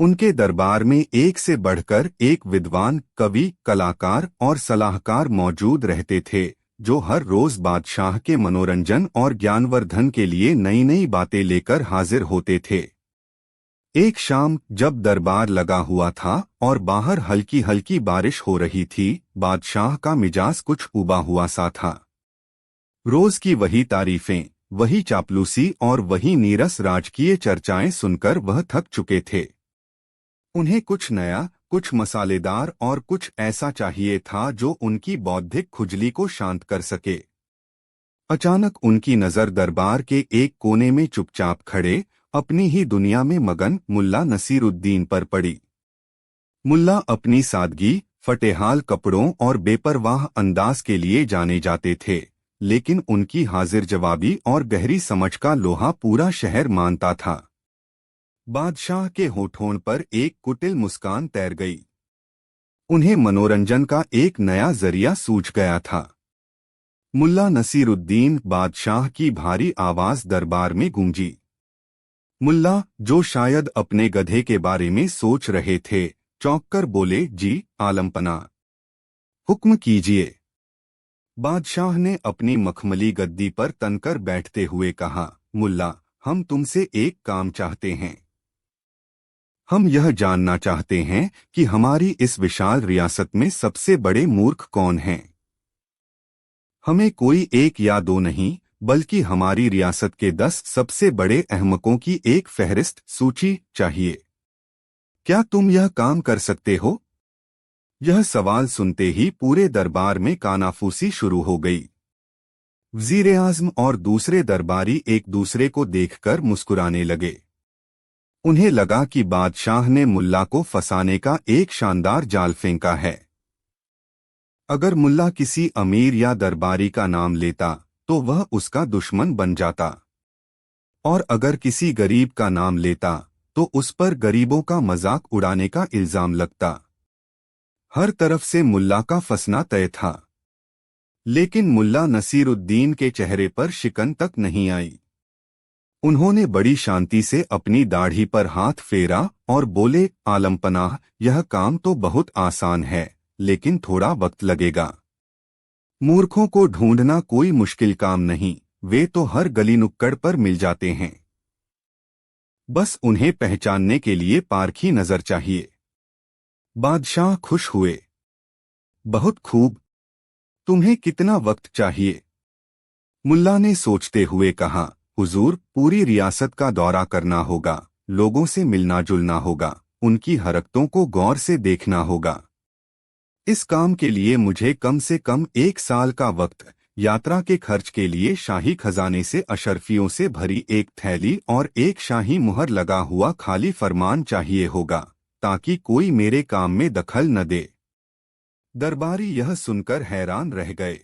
उनके दरबार में एक से बढ़कर एक विद्वान, कवि, कलाकार और सलाहकार मौजूद रहते थे, जो हर रोज बादशाह के मनोरंजन और ज्ञानवर्धन के लिए नई नई बातें लेकर हाजिर होते थे। एक शाम जब दरबार लगा हुआ था और बाहर हल्की हल्की बारिश हो रही थी, बादशाह का मिजाज कुछ उबा हुआ सा था। रोज की वही तारीफें, वही चापलूसी और वही नीरस राजकीय चर्चाएं सुनकर वह थक चुके थे। उन्हें कुछ नया, कुछ मसालेदार और कुछ ऐसा चाहिए था जो उनकी बौद्धिक खुजली को शांत कर सके। अचानक उनकी नजर दरबार के एक कोने में चुपचाप खड़े, अपनी ही दुनिया में मगन मुल्ला नसीरुद्दीन पर पड़ी। मुल्ला अपनी सादगी, फटेहाल कपड़ों और बेपरवाह अंदाज के लिए जाने जाते थे, लेकिन उनकी हाजिर जवाबी और गहरी समझ का लोहा पूरा शहर मानता था। बादशाह के होठों पर एक कुटिल मुस्कान तैर गई। उन्हें मनोरंजन का एक नया जरिया सूझ गया था। मुल्ला नसीरुद्दीन, बादशाह की भारी आवाज दरबार में गूंजी। मुल्ला, जो शायद अपने गधे के बारे में सोच रहे थे, चौंककर बोले, जी आलमपना, हुक्म कीजिए। बादशाह ने अपनी मखमली गद्दी पर तनकर बैठते हुए कहा, मुल्ला, हम तुमसे एक काम चाहते हैं। हम यह जानना चाहते हैं कि हमारी इस विशाल रियासत में सबसे बड़े मूर्ख कौन हैं। हमें कोई एक या दो नहीं, बल्कि हमारी रियासत के 10 सबसे बड़े अहमकों की एक फहरिस्त सूची चाहिए। क्या तुम यह काम कर सकते हो? यह सवाल सुनते ही पूरे दरबार में कानाफूसी शुरू हो गई। वज़ीर-ए-आज़म और दूसरे दरबारी एक दूसरे को देखकर मुस्कुराने लगे। उन्हें लगा कि बादशाह ने मुल्ला को फंसाने का एक शानदार जाल फेंका है। अगर मुल्ला किसी अमीर या दरबारी का नाम लेता तो वह उसका दुश्मन बन जाता, और अगर किसी गरीब का नाम लेता तो उस पर गरीबों का मजाक उड़ाने का इल्जाम लगता। हर तरफ से मुल्ला का फंसना तय था। लेकिन मुल्ला नसीरुद्दीन के चेहरे पर शिकन तक नहीं आई। उन्होंने बड़ी शांति से अपनी दाढ़ी पर हाथ फेरा और बोले, आलमपनाह, यह काम तो बहुत आसान है, लेकिन थोड़ा वक्त लगेगा। मूर्खों को ढूंढना कोई मुश्किल काम नहीं, वे तो हर गली नुक्कड़ पर मिल जाते हैं। बस उन्हें पहचानने के लिए पारखी नजर चाहिए। बादशाह खुश हुए। बहुत खूब, तुम्हें कितना वक्त चाहिए? मुल्ला ने सोचते हुए कहा, हुजूर, पूरी रियासत का दौरा करना होगा, लोगों से मिलना जुलना होगा, उनकी हरकतों को गौर से देखना होगा। इस काम के लिए मुझे कम से कम 1 साल का वक्त, यात्रा के खर्च के लिए शाही खजाने से अशर्फियों से भरी एक थैली और एक शाही मुहर लगा हुआ खाली फरमान चाहिए होगा, ताकि कोई मेरे काम में दखल न दे। दरबारी यह सुनकर हैरान रह गए।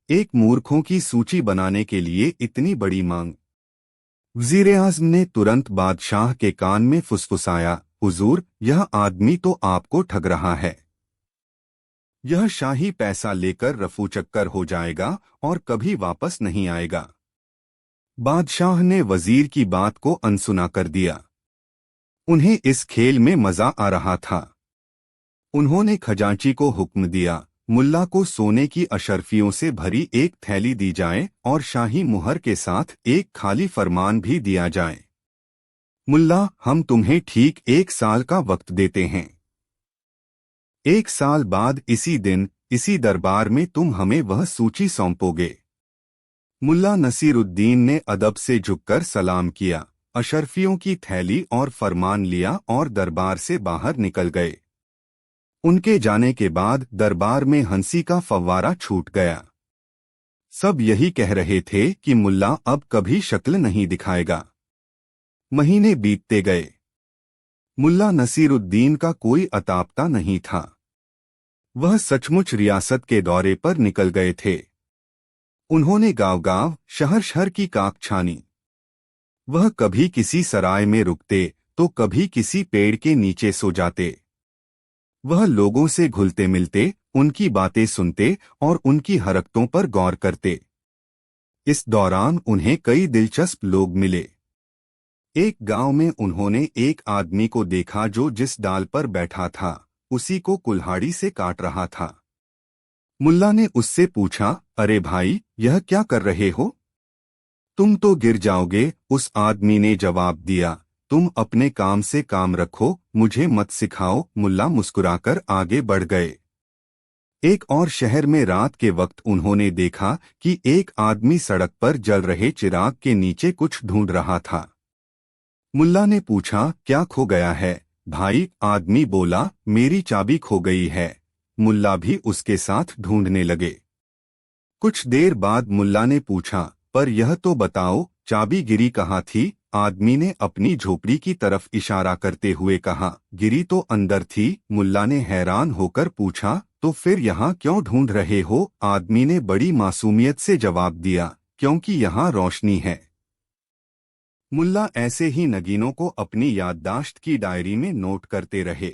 एक मूर्खों की सूची बनाने के लिए इतनी बड़ी मांग। वज़ीर-ए-आज़म ने तुरंत बादशाह के कान में फुसफुसाया, हुजूर, यह आदमी तो आपको ठग रहा है। यह शाही पैसा लेकर रफू चक्कर हो जाएगा और कभी वापस नहीं आएगा। बादशाह ने वजीर की बात को अनसुना कर दिया। उन्हें इस खेल में मजा आ रहा था। उन्होंने खजांची को हुक्म दिया, मुल्ला को सोने की अशर्फियों से भरी एक थैली दी जाए और शाही मुहर के साथ एक खाली फरमान भी दिया जाए। मुल्ला, हम तुम्हें ठीक 1 साल का वक्त देते हैं। 1 साल बाद इसी दिन, इसी दरबार में तुम हमें वह सूची सौंपोगे। मुल्ला नसीरुद्दीन ने अदब से झुककर सलाम किया, अशर्फियों की थैली और फरमान लिया और दरबार से बाहर निकल गए। उनके जाने के बाद दरबार में हंसी का फव्वारा छूट गया। सब यही कह रहे थे कि मुल्ला अब कभी शक्ल नहीं दिखाएगा। महीने बीतते गए। मुल्ला नसीरुद्दीन का कोई अतापता नहीं था। वह सचमुच रियासत के दौरे पर निकल गए थे। उन्होंने गांव-गांव, शहर-शहर की काक छानी। वह कभी किसी सराय में रुकते तो कभी किसी पेड़ के नीचे सो जाते। वह लोगों से घुलते मिलते, उनकी बातें सुनते और उनकी हरकतों पर गौर करते। इस दौरान उन्हें कई दिलचस्प लोग मिले। एक गांव में उन्होंने एक आदमी को देखा जो जिस डाल पर बैठा था, उसी को कुल्हाड़ी से काट रहा था। मुल्ला ने उससे पूछा, अरे भाई, यह क्या कर रहे हो? तुम तो गिर जाओगे। उस आदमी ने जवाब दिया, तुम अपने काम से काम रखो, मुझे मत सिखाओ। मुल्ला मुस्कुराकर आगे बढ़ गए। एक और शहर में रात के वक्त उन्होंने देखा कि एक आदमी सड़क पर जल रहे चिराग के नीचे कुछ ढूंढ रहा था। मुल्ला ने पूछा, क्या खो गया है? भाई, आदमी बोला, मेरी चाबी खो गई है। मुल्ला भी उसके साथ ढूंढने लगे। कुछ देर बाद मुल्ला ने पूछा, पर यह तो बताओ, चाबी गिरी कहाँ थी? आदमी ने अपनी झोपड़ी की तरफ इशारा करते हुए कहा। गिरी तो अंदर थी। मुल्ला ने हैरान होकर पूछा, तो फिर यहाँ क्यों ढूंढ रहे हो? आदमी ने बड़ी मासूमियत से जवाब दिया, क्योंकि यहाँ रोशनी है। मुल्ला ऐसे ही नगीनों को अपनी याददाश्त की डायरी में नोट करते रहे।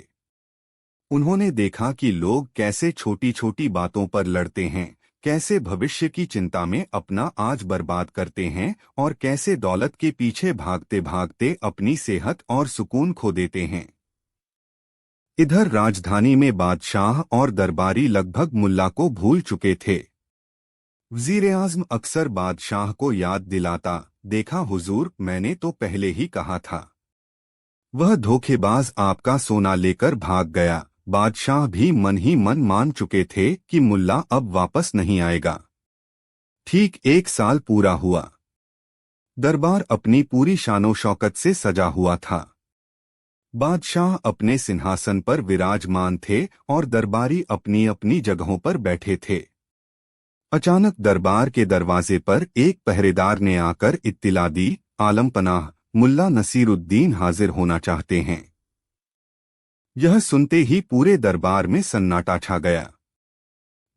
उन्होंने देखा कि लोग कैसे छोटी छोटी बातों पर लड़ते हैं, कैसे भविष्य की चिंता में अपना आज बर्बाद करते हैं और कैसे दौलत के पीछे भागते भागते अपनी सेहत और सुकून खो देते हैं। इधर राजधानी में बादशाह और दरबारी लगभग मुल्ला को भूल चुके थे। वज़ीर-ए-आज़म अक्सर बादशाह को याद दिलाता, देखा हुजूर, मैंने तो पहले ही कहा था। वह धोखेबाज आपका सोना लेकर भाग गया। बादशाह भी मन ही मन मान चुके थे कि मुल्ला अब वापस नहीं आएगा। ठीक 1 साल पूरा हुआ। दरबार अपनी पूरी शानो शौकत से सजा हुआ था। बादशाह अपने सिंहासन पर विराजमान थे और दरबारी अपनी अपनी जगहों पर बैठे थे। अचानक दरबार के दरवाजे पर एक पहरेदार ने आकर इत्तिला दी, आलम पनाह, मुल्ला नसीरुद्दीन हाजिर होना चाहते हैं। यह सुनते ही पूरे दरबार में सन्नाटा छा गया।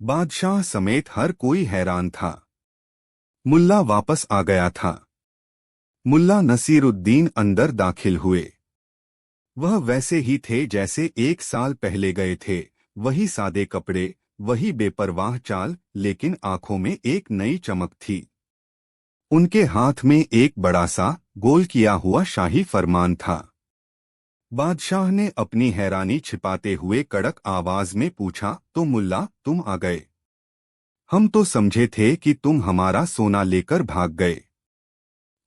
बादशाह समेत हर कोई हैरान था। मुल्ला वापस आ गया था। मुल्ला नसीरुद्दीन अंदर दाखिल हुए। वह वैसे ही थे जैसे 1 साल पहले गए थे। वही सादे कपड़े, वही बेपरवाह चाल, लेकिन आंखों में एक नई चमक थी। उनके हाथ में एक बड़ा सा गोल किया हुआ शाही फरमान था। बादशाह ने अपनी हैरानी छिपाते हुए कड़क आवाज में पूछा, तो मुल्ला, तुम आ गए? हम तो समझे थे कि तुम हमारा सोना लेकर भाग गए।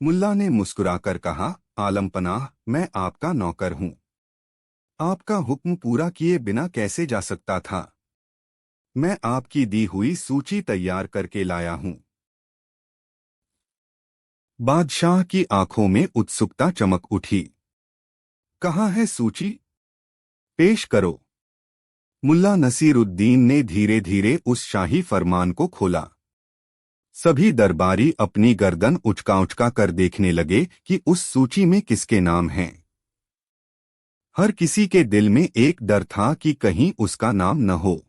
मुल्ला ने मुस्कुराकर कहा, आलम पनाह, मैं आपका नौकर हूं। आपका हुक्म पूरा किए बिना कैसे जा सकता था? मैं आपकी दी हुई सूची तैयार करके लाया हूं। बादशाह की आंखों में उत्सुकता चमक उठी। कहाँ है सूची? पेश करो। मुल्ला नसीरुद्दीन ने धीरे धीरे उस शाही फरमान को खोला। सभी दरबारी अपनी गर्दन उचका उचका कर देखने लगे कि उस सूची में किसके नाम हैं। हर किसी के दिल में एक डर था कि कहीं उसका नाम न हो।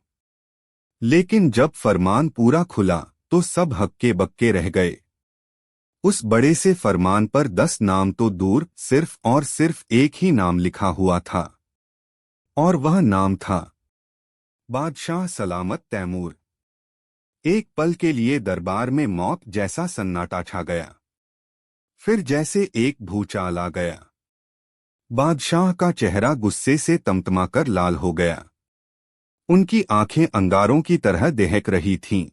लेकिन जब फरमान पूरा खुला तो सब हक्के बक्के रह गए। उस बड़े से फरमान पर 10 नाम तो दूर, सिर्फ और सिर्फ एक ही नाम लिखा हुआ था, और वह नाम था बादशाह सलामत तैमूर। एक पल के लिए दरबार में मौत जैसा सन्नाटा छा गया। फिर जैसे एक भूचाल आ गया। बादशाह का चेहरा गुस्से से तमतमाकर लाल हो गया। उनकी आंखें अंगारों की तरह दहक रही थीं।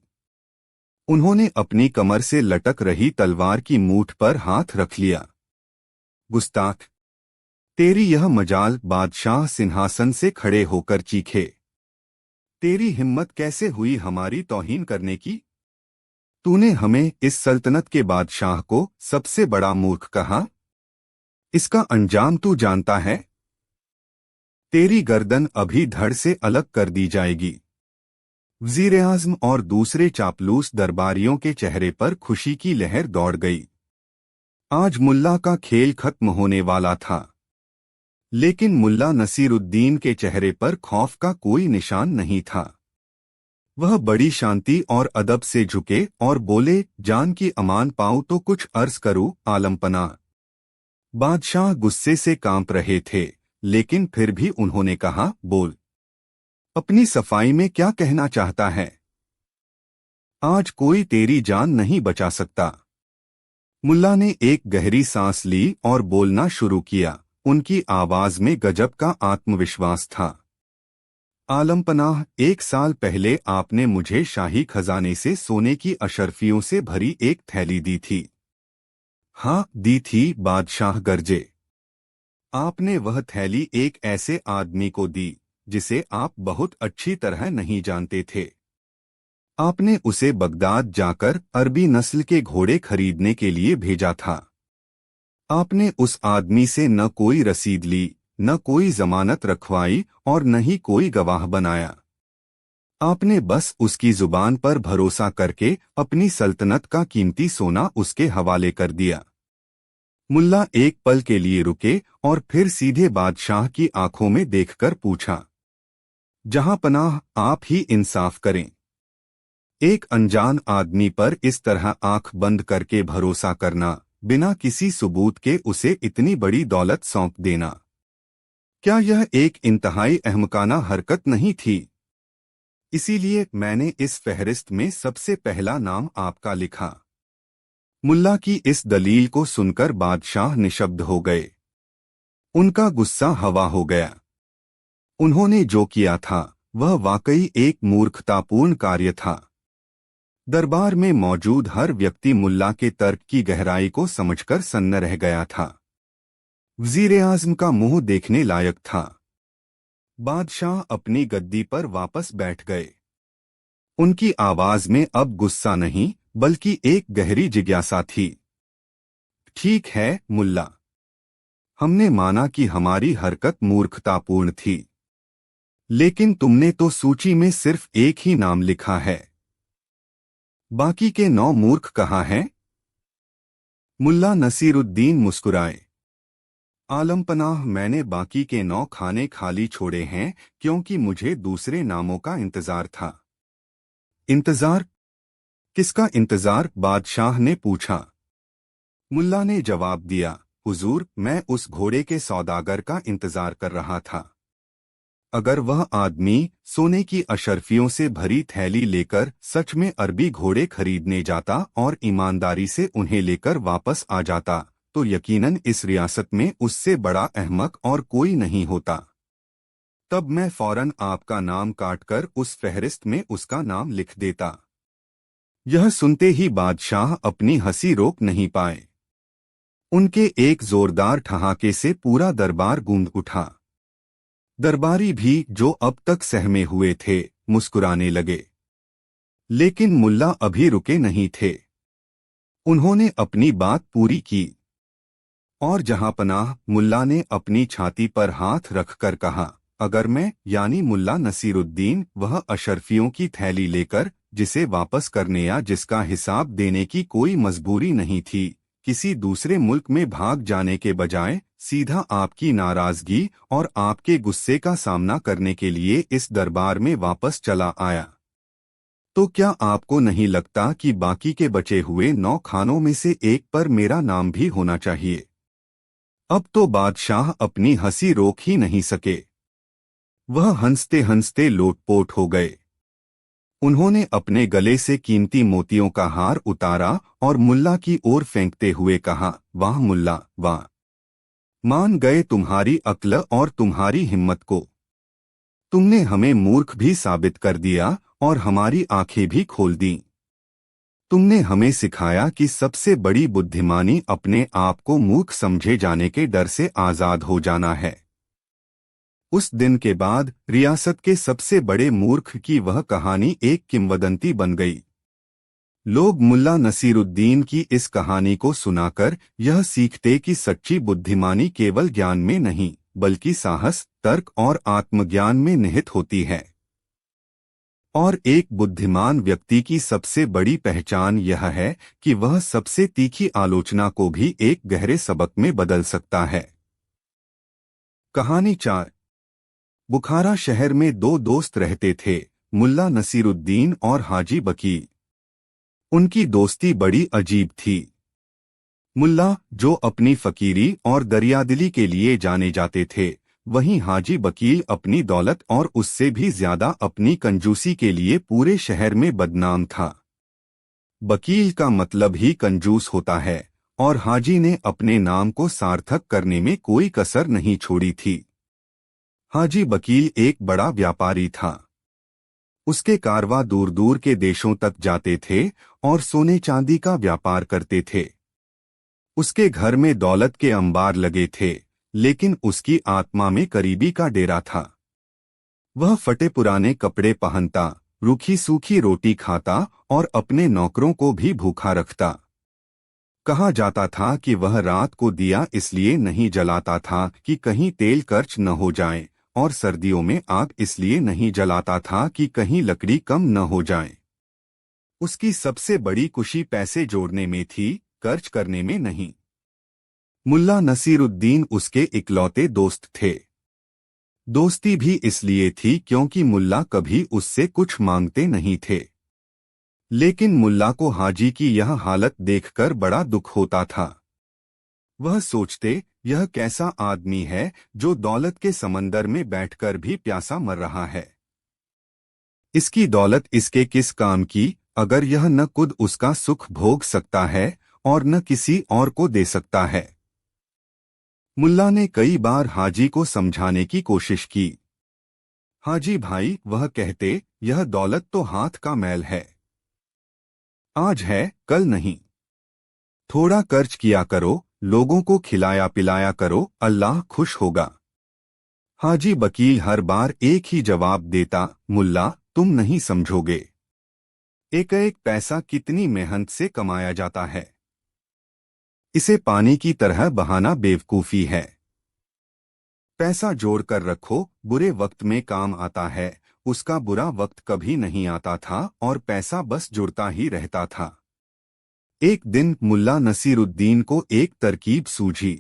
उन्होंने अपनी कमर से लटक रही तलवार की मूठ पर हाथ रख लिया। गुस्ताख, तेरी यह मजाल! बादशाह सिंहासन से खड़े होकर चीखे। तेरी हिम्मत कैसे हुई हमारी तौहीन करने की? तूने हमें, इस सल्तनत के बादशाह को, सबसे बड़ा मूर्ख कहा। इसका अंजाम तू जानता है? तेरी गर्दन अभी धड़ से अलग कर दी जाएगी। वज़ीर-ए-आज़म और दूसरे चापलूस दरबारियों के चेहरे पर खुशी की लहर दौड़ गई। आज मुल्ला का खेल खत्म होने वाला था। लेकिन मुल्ला नसीरुद्दीन के चेहरे पर खौफ का कोई निशान नहीं था। वह बड़ी शांति और अदब से झुके और बोले, जान की अमान पाऊं तो कुछ अर्ज करूं, आलम पनाह। बादशाह गुस्से से कांप रहे थे, लेकिन फिर भी उन्होंने कहा, बोल। अपनी सफाई में क्या कहना चाहता है? आज कोई तेरी जान नहीं बचा सकता। मुल्ला ने एक गहरी सांस ली और बोलना शुरू किया। उनकी आवाज में गजब का आत्मविश्वास था। आलम पनाह, 1 साल पहले आपने मुझे शाही खजाने से सोने की अशर्फियों से भरी एक थैली दी थी। हाँ, दी थी, बादशाह गरजे। आपने वह थैली एक ऐसे आदमी को दी जिसे आप बहुत अच्छी तरह नहीं जानते थे। आपने उसे बगदाद जाकर अरबी नस्ल के घोड़े खरीदने के लिए भेजा था। आपने उस आदमी से न कोई रसीद ली, न कोई जमानत रखवाई और न ही कोई गवाह बनाया। आपने बस उसकी जुबान पर भरोसा करके अपनी सल्तनत का कीमती सोना उसके हवाले कर दिया। मुल्ला एक पल के लिए रुके और फिर सीधे बादशाह की आंखों में देखकर पूछा, जहां पनाह, आप ही इंसाफ करें। एक अनजान आदमी पर इस तरह आंख बंद करके भरोसा करना, बिना किसी सबूत के उसे इतनी बड़ी दौलत सौंप देना, क्या यह एक इंतहाई अहमकाना हरकत नहीं थी? इसीलिए मैंने इस फहरिस्त में सबसे पहला नाम आपका लिखा। मुल्ला की इस दलील को सुनकर बादशाह निशब्द हो गए। उनका गुस्सा हवा हो गया। उन्होंने जो किया था वह वाकई एक मूर्खतापूर्ण कार्य था। दरबार में मौजूद हर व्यक्ति मुल्ला के तर्क की गहराई को समझकर सन्न रह गया था। वज़ीर-ए-आज़म का मुंह देखने लायक था। बादशाह अपनी गद्दी पर वापस बैठ गए। उनकी आवाज में अब गुस्सा नहीं बल्कि एक गहरी जिज्ञासा थी। ठीक है मुल्ला, हमने माना कि हमारी हरकत मूर्खतापूर्ण थी, लेकिन तुमने तो सूची में सिर्फ एक ही नाम लिखा है। बाकी के 9 मूर्ख कहाँ हैं? मुल्ला नसीरुद्दीन मुस्कुराए। आलमपनाह, मैंने बाकी के 9 खाने खाली छोड़े हैं क्योंकि मुझे दूसरे नामों का इंतजार था। इंतजार? किसका इंतजार? बादशाह ने पूछा। मुल्ला ने जवाब दिया, हुजूर, मैं उस घोड़े के सौदागर का इंतजार कर रहा था। अगर वह आदमी सोने की अशर्फियों से भरी थैली लेकर सच में अरबी घोड़े खरीदने जाता और ईमानदारी से उन्हें लेकर वापस आ जाता, तो यकीनन इस रियासत में उससे बड़ा अहमक और कोई नहीं होता। तब मैं फौरन आपका नाम काटकर उस फहरिस्त में उसका नाम लिख देता। यह सुनते ही बादशाह अपनी हंसी रोक नहीं पाए। उनके एक जोरदार ठहाके से पूरा दरबार गूंज उठा। दरबारी भी, जो अब तक सहमे हुए थे, मुस्कुराने लगे। लेकिन मुल्ला अभी रुके नहीं थे। उन्होंने अपनी बात पूरी की। और जहांपनाह, मुल्ला ने अपनी छाती पर हाथ रखकर कहा, अगर मैं यानी मुल्ला नसीरुद्दीन वह अशर्फियों की थैली लेकर, जिसे वापस करने या जिसका हिसाब देने की कोई मजबूरी नहीं थी, किसी दूसरे मुल्क में भाग जाने के बजाय सीधा आपकी नाराजगी और आपके गुस्से का सामना करने के लिए इस दरबार में वापस चला आया, तो क्या आपको नहीं लगता कि बाकी के बचे हुए 9 खानों में से एक पर मेरा नाम भी होना चाहिए? अब तो बादशाह अपनी हंसी रोक ही नहीं सके। वह हंसते हंसते लोटपोट हो गए। उन्होंने अपने गले से कीमती मोतियों का हार उतारा और मुल्ला की ओर फेंकते हुए कहा, वाह मुल्ला, वाह! मान गए तुम्हारी अक्ल और तुम्हारी हिम्मत को। तुमने हमें मूर्ख भी साबित कर दिया और हमारी आंखें भी खोल दी। तुमने हमें सिखाया कि सबसे बड़ी बुद्धिमानी अपने आप को मूर्ख समझे जाने के डर से आजाद हो जाना है। उस दिन के बाद रियासत के सबसे बड़े मूर्ख की वह कहानी एक किंवदंती बन गई। लोग मुल्ला नसीरुद्दीन की इस कहानी को सुनाकर यह सीखते कि सच्ची बुद्धिमानी केवल ज्ञान में नहीं, बल्कि साहस, तर्क और आत्मज्ञान में निहित होती है। और एक बुद्धिमान व्यक्ति की सबसे बड़ी पहचान यह है कि वह सबसे तीखी आलोचना को भी एक गहरे सबक में बदल सकता है। कहानी 4। बुखारा शहर में 2 दोस्त रहते थे, मुल्ला नसीरुद्दीन और हाजी बकील। उनकी दोस्ती बड़ी अजीब थी। मुल्ला, जो अपनी फकीरी और दरियादिली के लिए जाने जाते थे, वहीं हाजी बकील अपनी दौलत और उससे भी ज्यादा अपनी कंजूसी के लिए पूरे शहर में बदनाम था। बकील का मतलब ही कंजूस होता है, और हाजी ने अपने नाम को सार्थक करने में कोई कसर नहीं छोड़ी थी। हाजी बकील एक बड़ा व्यापारी था। उसके कारवां दूर दूर के देशों तक जाते थे और सोने चांदी का व्यापार करते थे। उसके घर में दौलत के अंबार लगे थे, लेकिन उसकी आत्मा में करीबी का डेरा था। वह फटे पुराने कपड़े पहनता, रूखी सूखी रोटी खाता और अपने नौकरों को भी भूखा रखता। कहा जाता था कि वह रात को दिया इसलिए नहीं जलाता था कि कहीं तेल कर्च न हो जाए, और सर्दियों में आग इसलिए नहीं जलाता था कि कहीं लकड़ी कम न हो जाए। उसकी सबसे बड़ी खुशी पैसे जोड़ने में थी, खर्च करने में नहीं। मुल्ला नसीरुद्दीन उसके इकलौते दोस्त थे। दोस्ती भी इसलिए थी क्योंकि मुल्ला कभी उससे कुछ मांगते नहीं थे। लेकिन मुल्ला को हाजी की यह हालत देखकर बड़ा दुख होता था। वह सोचते, यह कैसा आदमी है जो दौलत के समंदर में बैठकर भी प्यासा मर रहा है। इसकी दौलत इसके किस काम की, अगर यह न खुद उसका सुख भोग सकता है और न किसी और को दे सकता है। मुल्ला ने कई बार हाजी को समझाने की कोशिश की। हाजी भाई, वह कहते, यह दौलत तो हाथ का मैल है। आज है, कल नहीं। थोड़ा खर्च किया करो, लोगों को खिलाया पिलाया करो, अल्लाह खुश होगा। हाजी वकील हर बार एक ही जवाब देता, मुल्ला, तुम नहीं समझोगे। एक एक पैसा कितनी मेहनत से कमाया जाता है। इसे पानी की तरह बहाना बेवकूफी है। पैसा जोड़ कर रखो, बुरे वक्त में काम आता है। उसका बुरा वक्त कभी नहीं आता था और पैसा बस जुड़ता ही रहता था। एक दिन मुल्ला नसीरुद्दीन को एक तरकीब सूझी।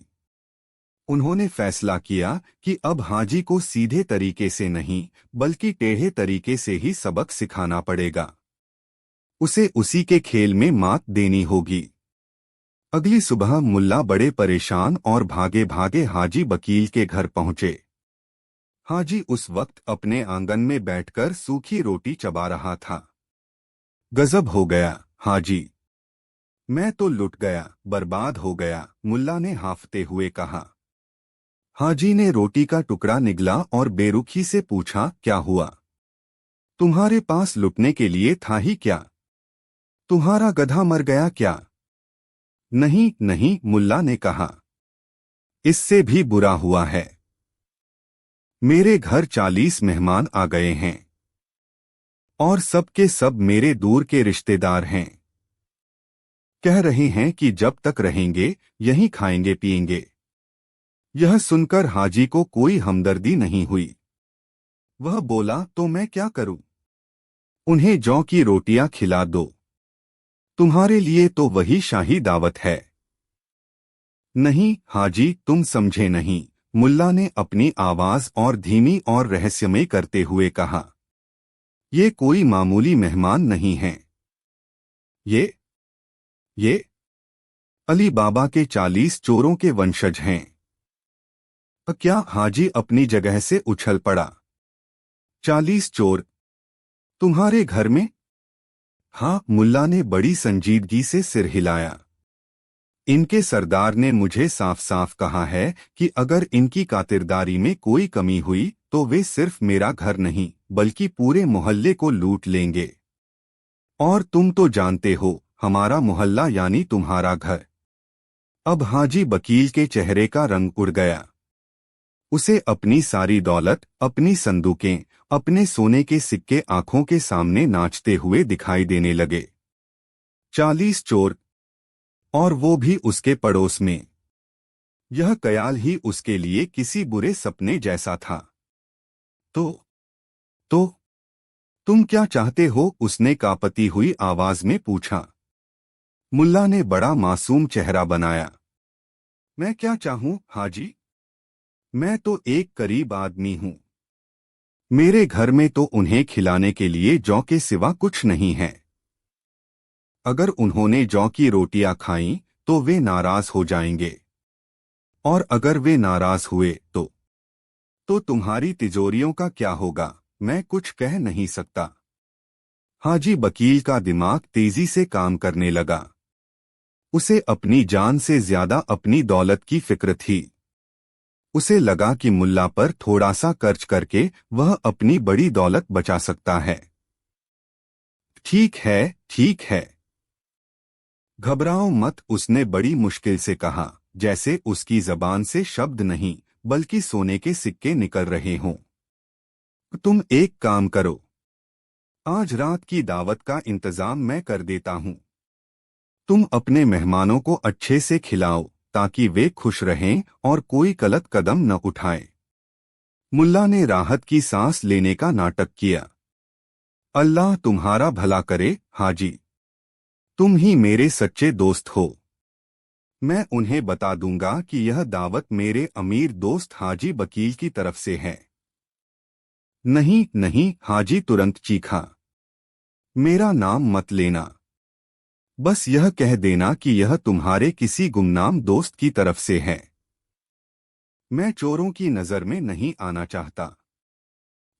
उन्होंने फैसला किया कि अब हाजी को सीधे तरीके से नहीं, बल्कि टेढ़े तरीके से ही सबक सिखाना पड़ेगा। उसे उसी के खेल में मात देनी होगी। अगली सुबह मुल्ला बड़े परेशान और भागे भागे हाजी वकील के घर पहुंचे। हाजी उस वक्त अपने आंगन में बैठकर सूखी रोटी चबा रहा था। गजब हो गया हाजी, मैं तो लुट गया, बर्बाद हो गया, मुल्ला ने हांफते हुए कहा। हाजी ने रोटी का टुकड़ा निगला और बेरुखी से पूछा, क्या हुआ? तुम्हारे पास लुटने के लिए था ही क्या? तुम्हारा गधा मर गया क्या? नहीं नहीं, मुल्ला ने कहा, इससे भी बुरा हुआ है। मेरे घर 40 मेहमान आ गए हैं और सब के सब मेरे दूर के रिश्तेदार हैं। कह रहे हैं कि जब तक रहेंगे यहीं खाएंगे पिएंगे। यह सुनकर हाजी को कोई हमदर्दी नहीं हुई। वह बोला, तो मैं क्या करूं? उन्हें जौ की रोटियां खिला दो। तुम्हारे लिए तो वही शाही दावत है। नहीं हाजी, तुम समझे नहीं, मुल्ला ने अपनी आवाज और धीमी और रहस्यमय करते हुए कहा। ये कोई मामूली मेहमान नहीं हैं। ये अली बाबा के 40 चोरों के वंशज हैं। क्या? हाजी अपनी जगह से उछल पड़ा। 40 चोर तुम्हारे घर में? हाँ, मुल्ला ने बड़ी संजीदगी से सिर हिलाया। इनके सरदार ने मुझे साफ साफ कहा है कि अगर इनकी खातिरदारी में कोई कमी हुई तो वे सिर्फ मेरा घर नहीं बल्कि पूरे मोहल्ले को लूट लेंगे। और तुम तो जानते हो, हमारा मोहल्ला यानी तुम्हारा घर। अब हाजी वकील के चेहरे का रंग उड़ गया। उसे अपनी सारी दौलत, अपनी संदूकें, अपने सोने के सिक्के आंखों के सामने नाचते हुए दिखाई देने लगे। 40 चोर, और वो भी उसके पड़ोस में। यह ख्याल ही उसके लिए किसी बुरे सपने जैसा था। तो तुम क्या चाहते हो? उसने कांपती हुई आवाज में पूछा। मुल्ला ने बड़ा मासूम चेहरा बनाया। मैं क्या चाहूं हाजी? मैं तो एक गरीब आदमी हूं। मेरे घर में तो उन्हें खिलाने के लिए जौ के सिवा कुछ नहीं है। अगर उन्होंने जौ की रोटियां खाईं तो वे नाराज हो जाएंगे, और अगर वे नाराज हुए तो तुम्हारी तिजोरियों का क्या होगा? मैं कुछ कह नहीं सकता। हाजी वकील का दिमाग तेजी से काम करने लगा। उसे अपनी जान से ज्यादा अपनी दौलत की फिक्र थी। उसे लगा कि मुल्ला पर थोड़ा सा खर्च करके वह अपनी बड़ी दौलत बचा सकता है। ठीक है, ठीक है। घबराओ मत, उसने बड़ी मुश्किल से कहा, जैसे उसकी जबान से शब्द नहीं बल्कि सोने के सिक्के निकल रहे हों। तुम एक काम करो, आज रात की दावत का इंतजाम मैं कर देता हूं। तुम अपने मेहमानों को अच्छे से खिलाओ ताकि वे खुश रहें और कोई गलत कदम न उठाएं। मुल्ला ने राहत की सांस लेने का नाटक किया। अल्लाह तुम्हारा भला करे हाजी, तुम ही मेरे सच्चे दोस्त हो। मैं उन्हें बता दूंगा कि यह दावत मेरे अमीर दोस्त हाजी वकील की तरफ से है। नहीं नहीं, हाजी तुरंत चीखा, मेरा नाम मत लेना। बस यह कह देना कि यह तुम्हारे किसी गुमनाम दोस्त की तरफ से है। मैं चोरों की नजर में नहीं आना चाहता।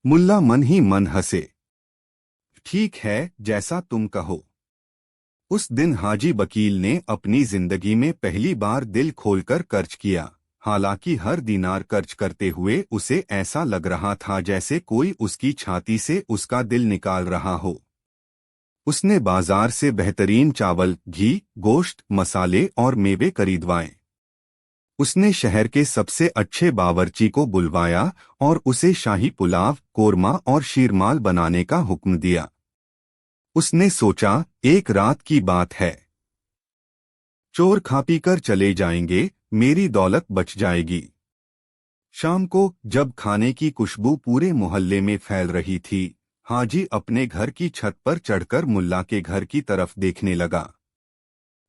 मुल्ला मन ही मन हंसे। ठीक है, जैसा तुम कहो। उस दिन हाजी वकील ने अपनी जिंदगी में पहली बार दिल खोलकर कर्ज किया। हालांकि हर दिनार कर्ज करते हुए उसे ऐसा लग रहा था जैसे कोई उसकी छाती से उसका दिल निकाल रहा हो। उसने बाजार से बेहतरीन चावल, घी, गोश्त, मसाले और मेवे खरीदवाए। उसने शहर के सबसे अच्छे बावर्ची को बुलवाया और उसे शाही पुलाव, कोरमा और शीरमाल बनाने का हुक्म दिया। उसने सोचा, एक रात की बात है, चोर खा पी कर चले जाएंगे, मेरी दौलत बच जाएगी। शाम को जब खाने की खुशबू पूरे मोहल्ले में फैल रही थी, हाजी अपने घर की छत पर चढ़कर मुल्ला के घर की तरफ देखने लगा।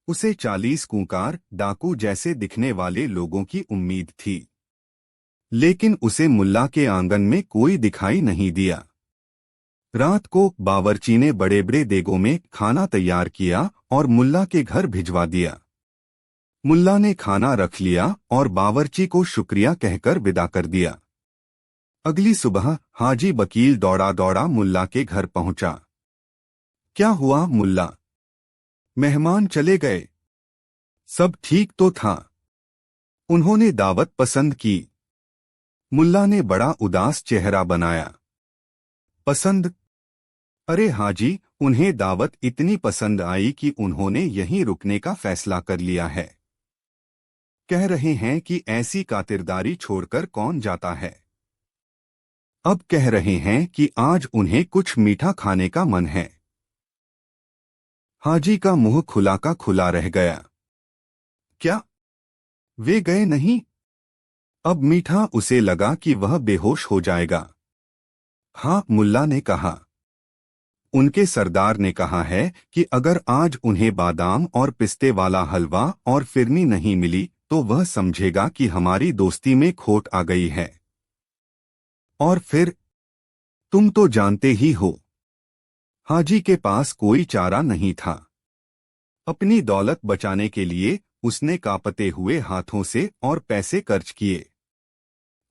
उसे 40 खूंखार डाकू जैसे दिखने वाले लोगों की उम्मीद थी, लेकिन उसे मुल्ला के आंगन में कोई दिखाई नहीं दिया। रात को बावर्ची ने बड़े बड़े देगों में खाना तैयार किया और मुल्ला के घर भिजवा दिया। मुल्ला ने खाना रख लिया और बावर्ची को शुक्रिया कहकर विदा कर दिया। अगली सुबह हाजी वकील दौड़ा दौड़ा मुल्ला के घर पहुंचा। क्या हुआ मुल्ला? मेहमान चले गए? सब ठीक तो था? उन्होंने दावत पसंद की? मुल्ला ने बड़ा उदास चेहरा बनाया। पसंद? अरे हाजी, उन्हें दावत इतनी पसंद आई कि उन्होंने यहीं रुकने का फैसला कर लिया है। कह रहे हैं कि ऐसी खातिरदारी छोड़कर कौन जाता है। अब कह रहे हैं कि आज उन्हें कुछ मीठा खाने का मन है। हाजी का मुंह खुला का खुला रह गया। क्या वे गए नहीं? अब मीठा उसे लगा कि वह बेहोश हो जाएगा। हाँ, मुल्ला ने कहा। उनके सरदार ने कहा है कि अगर आज उन्हें बादाम और पिस्ते वाला हलवा और फिरनी नहीं मिली तो वह समझेगा कि हमारी दोस्ती में खोट आ गई है। और फिर तुम तो जानते ही हो। हाजी के पास कोई चारा नहीं था। अपनी दौलत बचाने के लिए उसने कांपते हुए हाथों से और पैसे खर्च किए।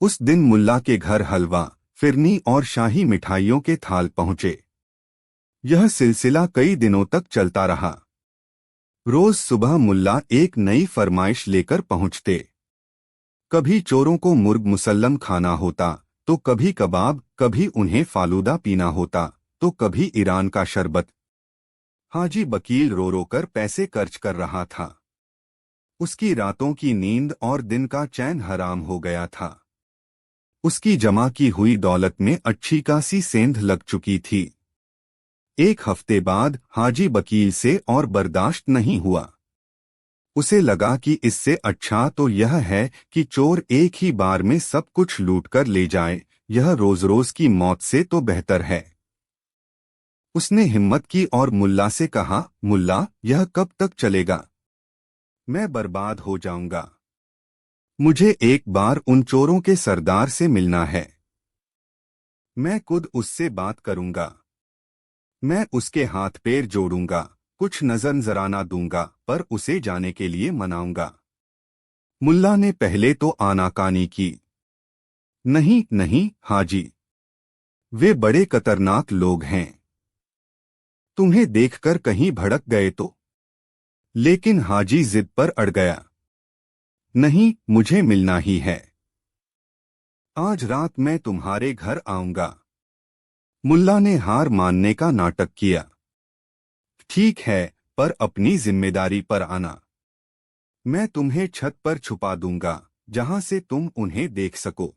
उस दिन मुल्ला के घर हलवा, फिरनी और शाही मिठाइयों के थाल पहुंचे। यह सिलसिला कई दिनों तक चलता रहा। रोज सुबह मुल्ला एक नई फरमाइश लेकर पहुंचते। कभी चोरों को मुर्ग मुसल्लम खाना होता, तो कभी कबाब, कभी उन्हें फालूदा पीना होता, तो कभी ईरान का शरबत। हाजी वकील रो रो कर पैसे खर्च कर रहा था। उसकी रातों की नींद और दिन का चैन हराम हो गया था। उसकी जमा की हुई दौलत में अच्छी खासी सेंध लग चुकी थी। एक हफ्ते बाद हाजी वकील से और बर्दाश्त नहीं हुआ। उसे लगा कि इससे अच्छा तो यह है कि चोर एक ही बार में सब कुछ लूट कर ले जाए, यह रोज रोज की मौत से तो बेहतर है। उसने हिम्मत की और मुल्ला से कहा, मुल्ला, यह कब तक चलेगा? मैं बर्बाद हो जाऊंगा। मुझे एक बार उन चोरों के सरदार से मिलना है। मैं खुद उससे बात करूंगा। मैं उसके हाथ पैर जोड़ूंगा, कुछ नजर नजराना दूंगा, पर उसे जाने के लिए मनाऊंगा। मुल्ला ने पहले तो आनाकानी की। नहीं नहीं हाजी, वे बड़े खतरनाक लोग हैं। तुम्हें देखकर कहीं भड़क गए तो? लेकिन हाजी जिद पर अड़ गया। नहीं, मुझे मिलना ही है। आज रात मैं तुम्हारे घर आऊंगा। मुल्ला ने हार मानने का नाटक किया। ठीक है, पर अपनी जिम्मेदारी पर आना। मैं तुम्हें छत पर छुपा दूंगा, जहां से तुम उन्हें देख सको।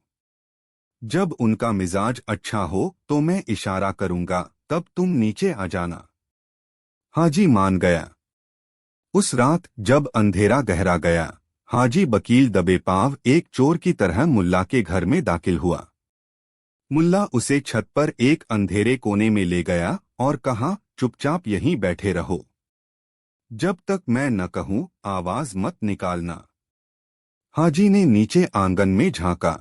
जब उनका मिजाज अच्छा हो तो मैं इशारा करूंगा, तब तुम नीचे आ जाना। हाजी मान गया। उस रात जब अंधेरा गहरा गया, हाजी वकील दबे पांव एक चोर की तरह मुल्ला के घर में दाखिल हुआ। मुल्ला उसे छत पर एक अंधेरे कोने में ले गया और कहा, चुपचाप यहीं बैठे रहो। जब तक मैं न कहूं आवाज मत निकालना। हाजी ने नीचे आंगन में झांका।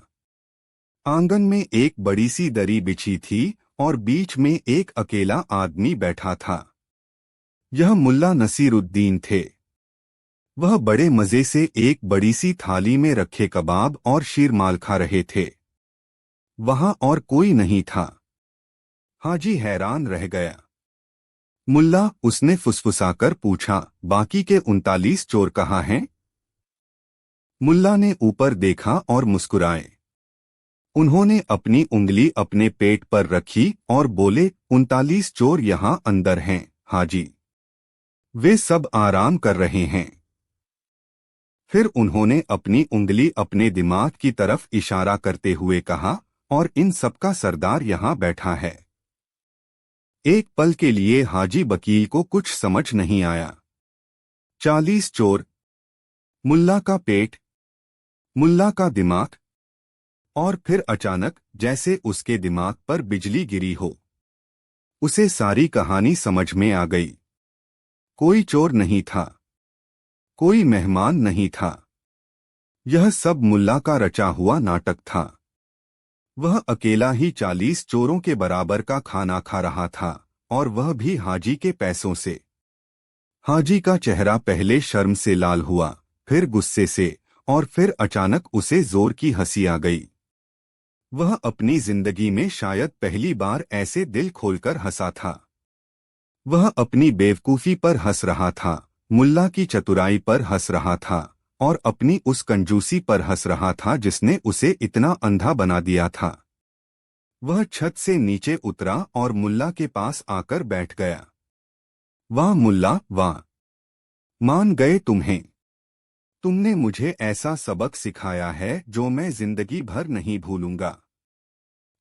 आंगन में एक बड़ी सी दरी बिछी थी और बीच में एक अकेला आदमी बैठा था। यह मुल्ला नसीरुद्दीन थे। वह बड़े मजे से एक बड़ी सी थाली में रखे कबाब और शीरमाल खा रहे थे। वहां और कोई नहीं था। हाजी हैरान रह गया। मुल्ला, उसने फुसफुसाकर पूछा, बाकी के 39 चोर कहाँ हैं? मुल्ला ने ऊपर देखा और मुस्कुराए। उन्होंने अपनी उंगली अपने पेट पर रखी और बोले, 39 चोर यहाँ अंदर हैं, हाजी। वे सब आराम कर रहे हैं। फिर उन्होंने अपनी उंगली अपने दिमाग की तरफ इशारा करते हुए कहा, और इन सबका सरदार यहाँ बैठा है। एक पल के लिए हाजी वकील को कुछ समझ नहीं आया। 40 चोर, मुल्ला का पेट, मुल्ला का दिमाग, और फिर अचानक जैसे उसके दिमाग पर बिजली गिरी हो। उसे सारी कहानी समझ में आ गई। कोई चोर नहीं था, कोई मेहमान नहीं था। यह सब मुल्ला का रचा हुआ नाटक था। वह अकेला ही 40 चोरों के बराबर का खाना खा रहा था, और वह भी हाजी के पैसों से। हाजी का चेहरा पहले शर्म से लाल हुआ, फिर गुस्से से, और फिर अचानक उसे जोर की हंसी आ गई। वह अपनी जिंदगी में शायद पहली बार ऐसे दिल खोलकर हंसा था। वह अपनी बेवकूफी पर हंस रहा था, मुल्ला की चतुराई पर हंस रहा था, और अपनी उस कंजूसी पर हंस रहा था जिसने उसे इतना अंधा बना दिया था। वह छत से नीचे उतरा और मुल्ला के पास आकर बैठ गया। वाह मुल्ला, वाह! मान गए तुम्हें। तुमने मुझे ऐसा सबक सिखाया है जो मैं जिंदगी भर नहीं भूलूंगा।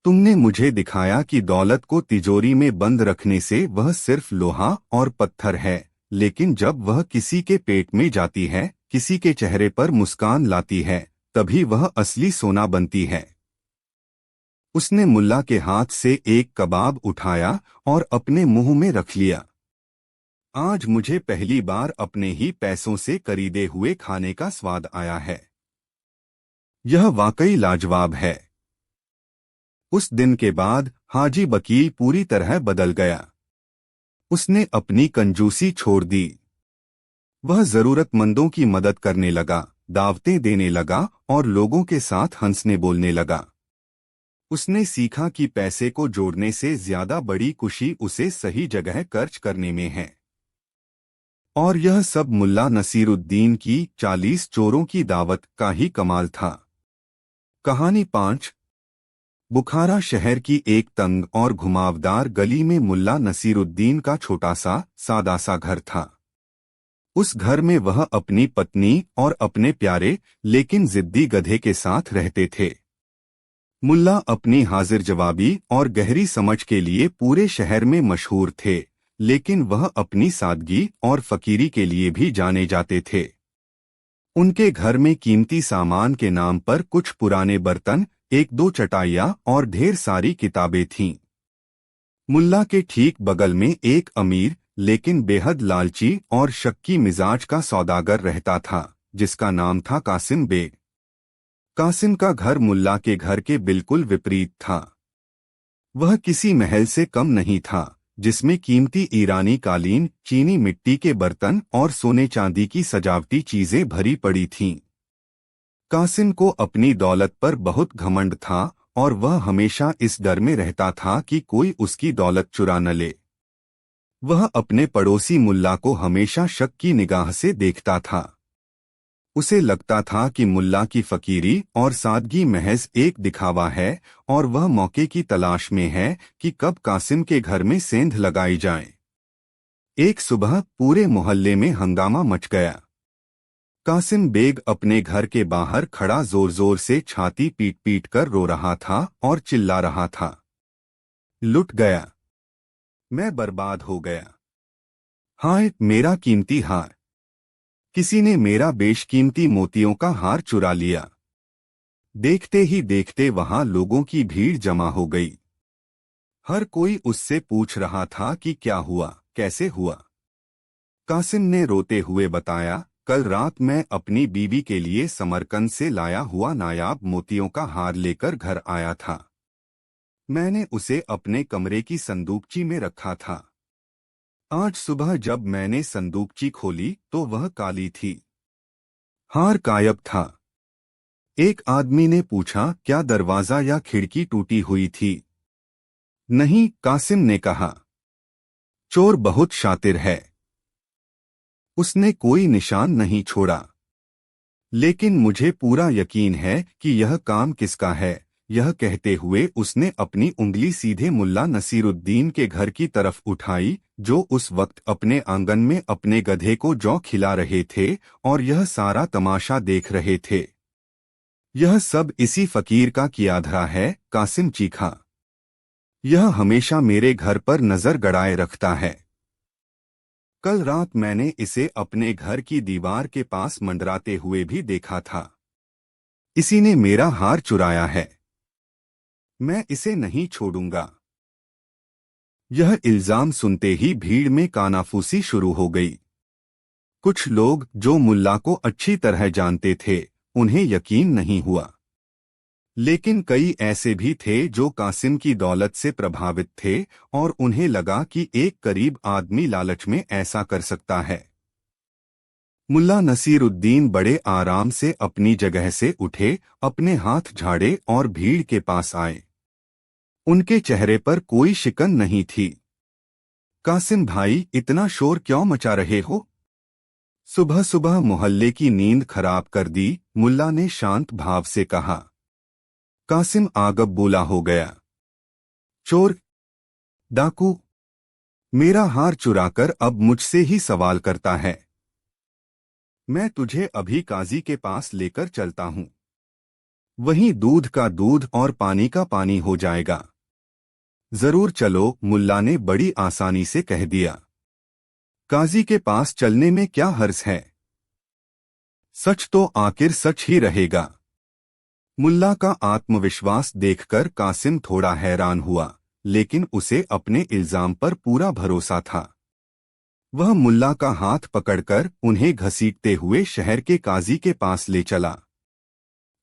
तुमने मुझे दिखाया कि दौलत को तिजोरी में बंद रखने से वह सिर्फ लोहा और पत्थर है, लेकिन जब वह किसी के पेट में जाती है, किसी के चेहरे पर मुस्कान लाती है, तभी वह असली सोना बनती है। उसने मुल्ला के हाथ से एक कबाब उठाया और अपने मुंह में रख लिया। आज मुझे पहली बार अपने ही पैसों से खरीदे हुए खाने का स्वाद आया है। यह वाकई लाजवाब है। उस दिन के बाद हाजी वकील पूरी तरह बदल गया। उसने अपनी कंजूसी छोड़ दी। वह जरूरतमंदों की मदद करने लगा, दावतें देने लगा और लोगों के साथ हंसने बोलने लगा। उसने सीखा कि पैसे को जोड़ने से ज्यादा बड़ी खुशी उसे सही जगह खर्च करने में है। और यह सब मुल्ला नसीरुद्दीन की 40 चोरों की दावत का ही कमाल था। कहानी 5। बुखारा शहर की एक तंग और घुमावदार गली में मुल्ला नसीरुद्दीन का छोटा सा सादा सा घर था। उस घर में वह अपनी पत्नी और अपने प्यारे लेकिन जिद्दी गधे के साथ रहते थे। मुल्ला अपनी हाजिर जवाबी और गहरी समझ के लिए पूरे शहर में मशहूर थे, लेकिन वह अपनी सादगी और फकीरी के लिए भी जाने जाते थे। उनके घर में कीमती सामान के नाम पर कुछ पुराने बर्तन, एक दो चटाइयाँ और ढेर सारी किताबें थीं। मुल्ला के ठीक बगल में एक अमीर लेकिन बेहद लालची और शक्की मिजाज का सौदागर रहता था, जिसका नाम था कासिम बेग। कासिम का घर मुल्ला के घर के बिल्कुल विपरीत था। वह किसी महल से कम नहीं था, जिसमें कीमती ईरानी कालीन, चीनी मिट्टी के बर्तन और सोने चांदी की सजावटी चीजें भरी पड़ी थीं। कासिम को अपनी दौलत पर बहुत घमंड था और वह हमेशा इस डर में रहता था कि कोई उसकी दौलत चुरा न ले। वह अपने पड़ोसी मुल्ला को हमेशा शक की निगाह से देखता था। उसे लगता था कि मुल्ला की फकीरी और सादगी महज एक दिखावा है और वह मौके की तलाश में है कि कब कासिम के घर में सेंध लगाई जाए। एक सुबह पूरे मोहल्ले में हंगामा मच गया। कासिम बेग अपने घर के बाहर खड़ा जोर जोर से छाती पीट पीट कर रो रहा था और चिल्ला रहा था, लुट गया, मैं बर्बाद हो गया, हाय मेरा कीमती हार। किसी ने मेरा बेशकीमती मोतियों का हार चुरा लिया। देखते ही देखते वहां लोगों की भीड़ जमा हो गई। हर कोई उससे पूछ रहा था कि क्या हुआ, कैसे हुआ। कासिम ने रोते हुए बताया, कल रात मैं अपनी बीवी के लिए समरकंद से लाया हुआ नायाब मोतियों का हार लेकर घर आया था। मैंने उसे अपने कमरे की संदूकची में रखा था। आज सुबह जब मैंने संदूकची खोली तो वह काली थी। हार गायब था। एक आदमी ने पूछा, क्या दरवाजा या खिड़की टूटी हुई थी? नहीं, कासिम ने कहा। चोर बहुत शातिर है। उसने कोई निशान नहीं छोड़ा। लेकिन मुझे पूरा यकीन है कि यह काम किसका है। यह कहते हुए उसने अपनी उंगली सीधे मुल्ला नसीरुद्दीन के घर की तरफ उठाई, जो उस वक्त अपने आंगन में अपने गधे को जौ खिला रहे थे और यह सारा तमाशा देख रहे थे। यह सब इसी फकीर का किया धरा है, कासिम चीखा। यह हमेशा मेरे घर पर नजर गड़ाए रखता है। कल रात मैंने इसे अपने घर की दीवार के पास मंडराते हुए भी देखा था। इसी ने मेरा हार चुराया है। मैं इसे नहीं छोड़ूंगा। यह इल्जाम सुनते ही भीड़ में कानाफूसी शुरू हो गई। कुछ लोग जो मुल्ला को अच्छी तरह जानते थे, उन्हें यकीन नहीं हुआ। लेकिन कई ऐसे भी थे जो कासिम की दौलत से प्रभावित थे और उन्हें लगा कि एक गरीब आदमी लालच में ऐसा कर सकता है। मुल्ला नसीरुद्दीन बड़े आराम से अपनी जगह से उठे, अपने हाथ झाड़े और भीड़ के पास आए। उनके चेहरे पर कोई शिकन नहीं थी। कासिम भाई, इतना शोर क्यों मचा रहे हो? सुबह सुबह मोहल्ले की नींद खराब कर दी, मुल्ला ने शांत भाव से कहा। कासिम आगब बोला हो गया। चोर, डाकू, मेरा हार चुराकर अब मुझसे ही सवाल करता है। मैं तुझे अभी काजी के पास लेकर चलता हूं। वहीं दूध का दूध और पानी का पानी हो जाएगा। जरूर चलो, मुल्ला ने बड़ी आसानी से कह दिया। काजी के पास चलने में क्या हर्ज है? सच तो आखिर सच ही रहेगा। मुल्ला का आत्मविश्वास देखकर कासिम थोड़ा हैरान हुआ, लेकिन उसे अपने इल्जाम पर पूरा भरोसा था। वह मुल्ला का हाथ पकड़कर उन्हें घसीटते हुए शहर के काजी के पास ले चला।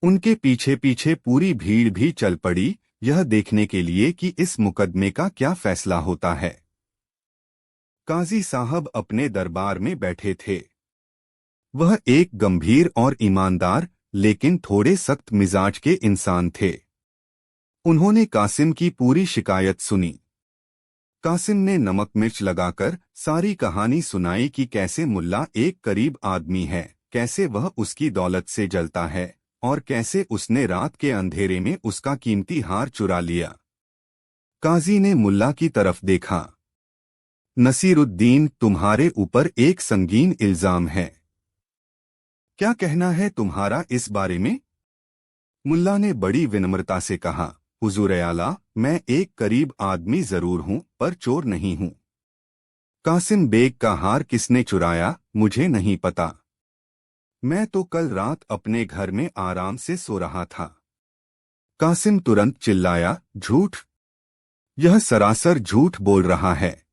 उनके पीछे पीछे पूरी भीड़ भी चल पड़ी, यह देखने के लिए कि इस मुकदमे का क्या फैसला होता है। काजी साहब अपने दरबार में बैठे थे। वह एक गंभीर और ईमानदार लेकिन थोड़े सख्त मिजाज के इंसान थे। उन्होंने कासिम की पूरी शिकायत सुनी। कासिम ने नमक मिर्च लगाकर सारी कहानी सुनाई कि कैसे मुल्ला एक गरीब आदमी है, कैसे वह उसकी दौलत से जलता है और कैसे उसने रात के अंधेरे में उसका कीमती हार चुरा लिया। काजी ने मुल्ला की तरफ देखा। नसीरुद्दीन, तुम्हारे ऊपर एक संगीन इल्जाम है। क्या कहना है तुम्हारा इस बारे में? मुल्ला ने बड़ी विनम्रता से कहा, हुजूर आला, मैं एक गरीब आदमी जरूर हूं पर चोर नहीं हूं। कासिम बेग का हार किसने चुराया, मुझे नहीं पता। मैं तो कल रात अपने घर में आराम से सो रहा था। कासिम तुरंत चिल्लाया, झूठ! यह सरासर झूठ बोल रहा है।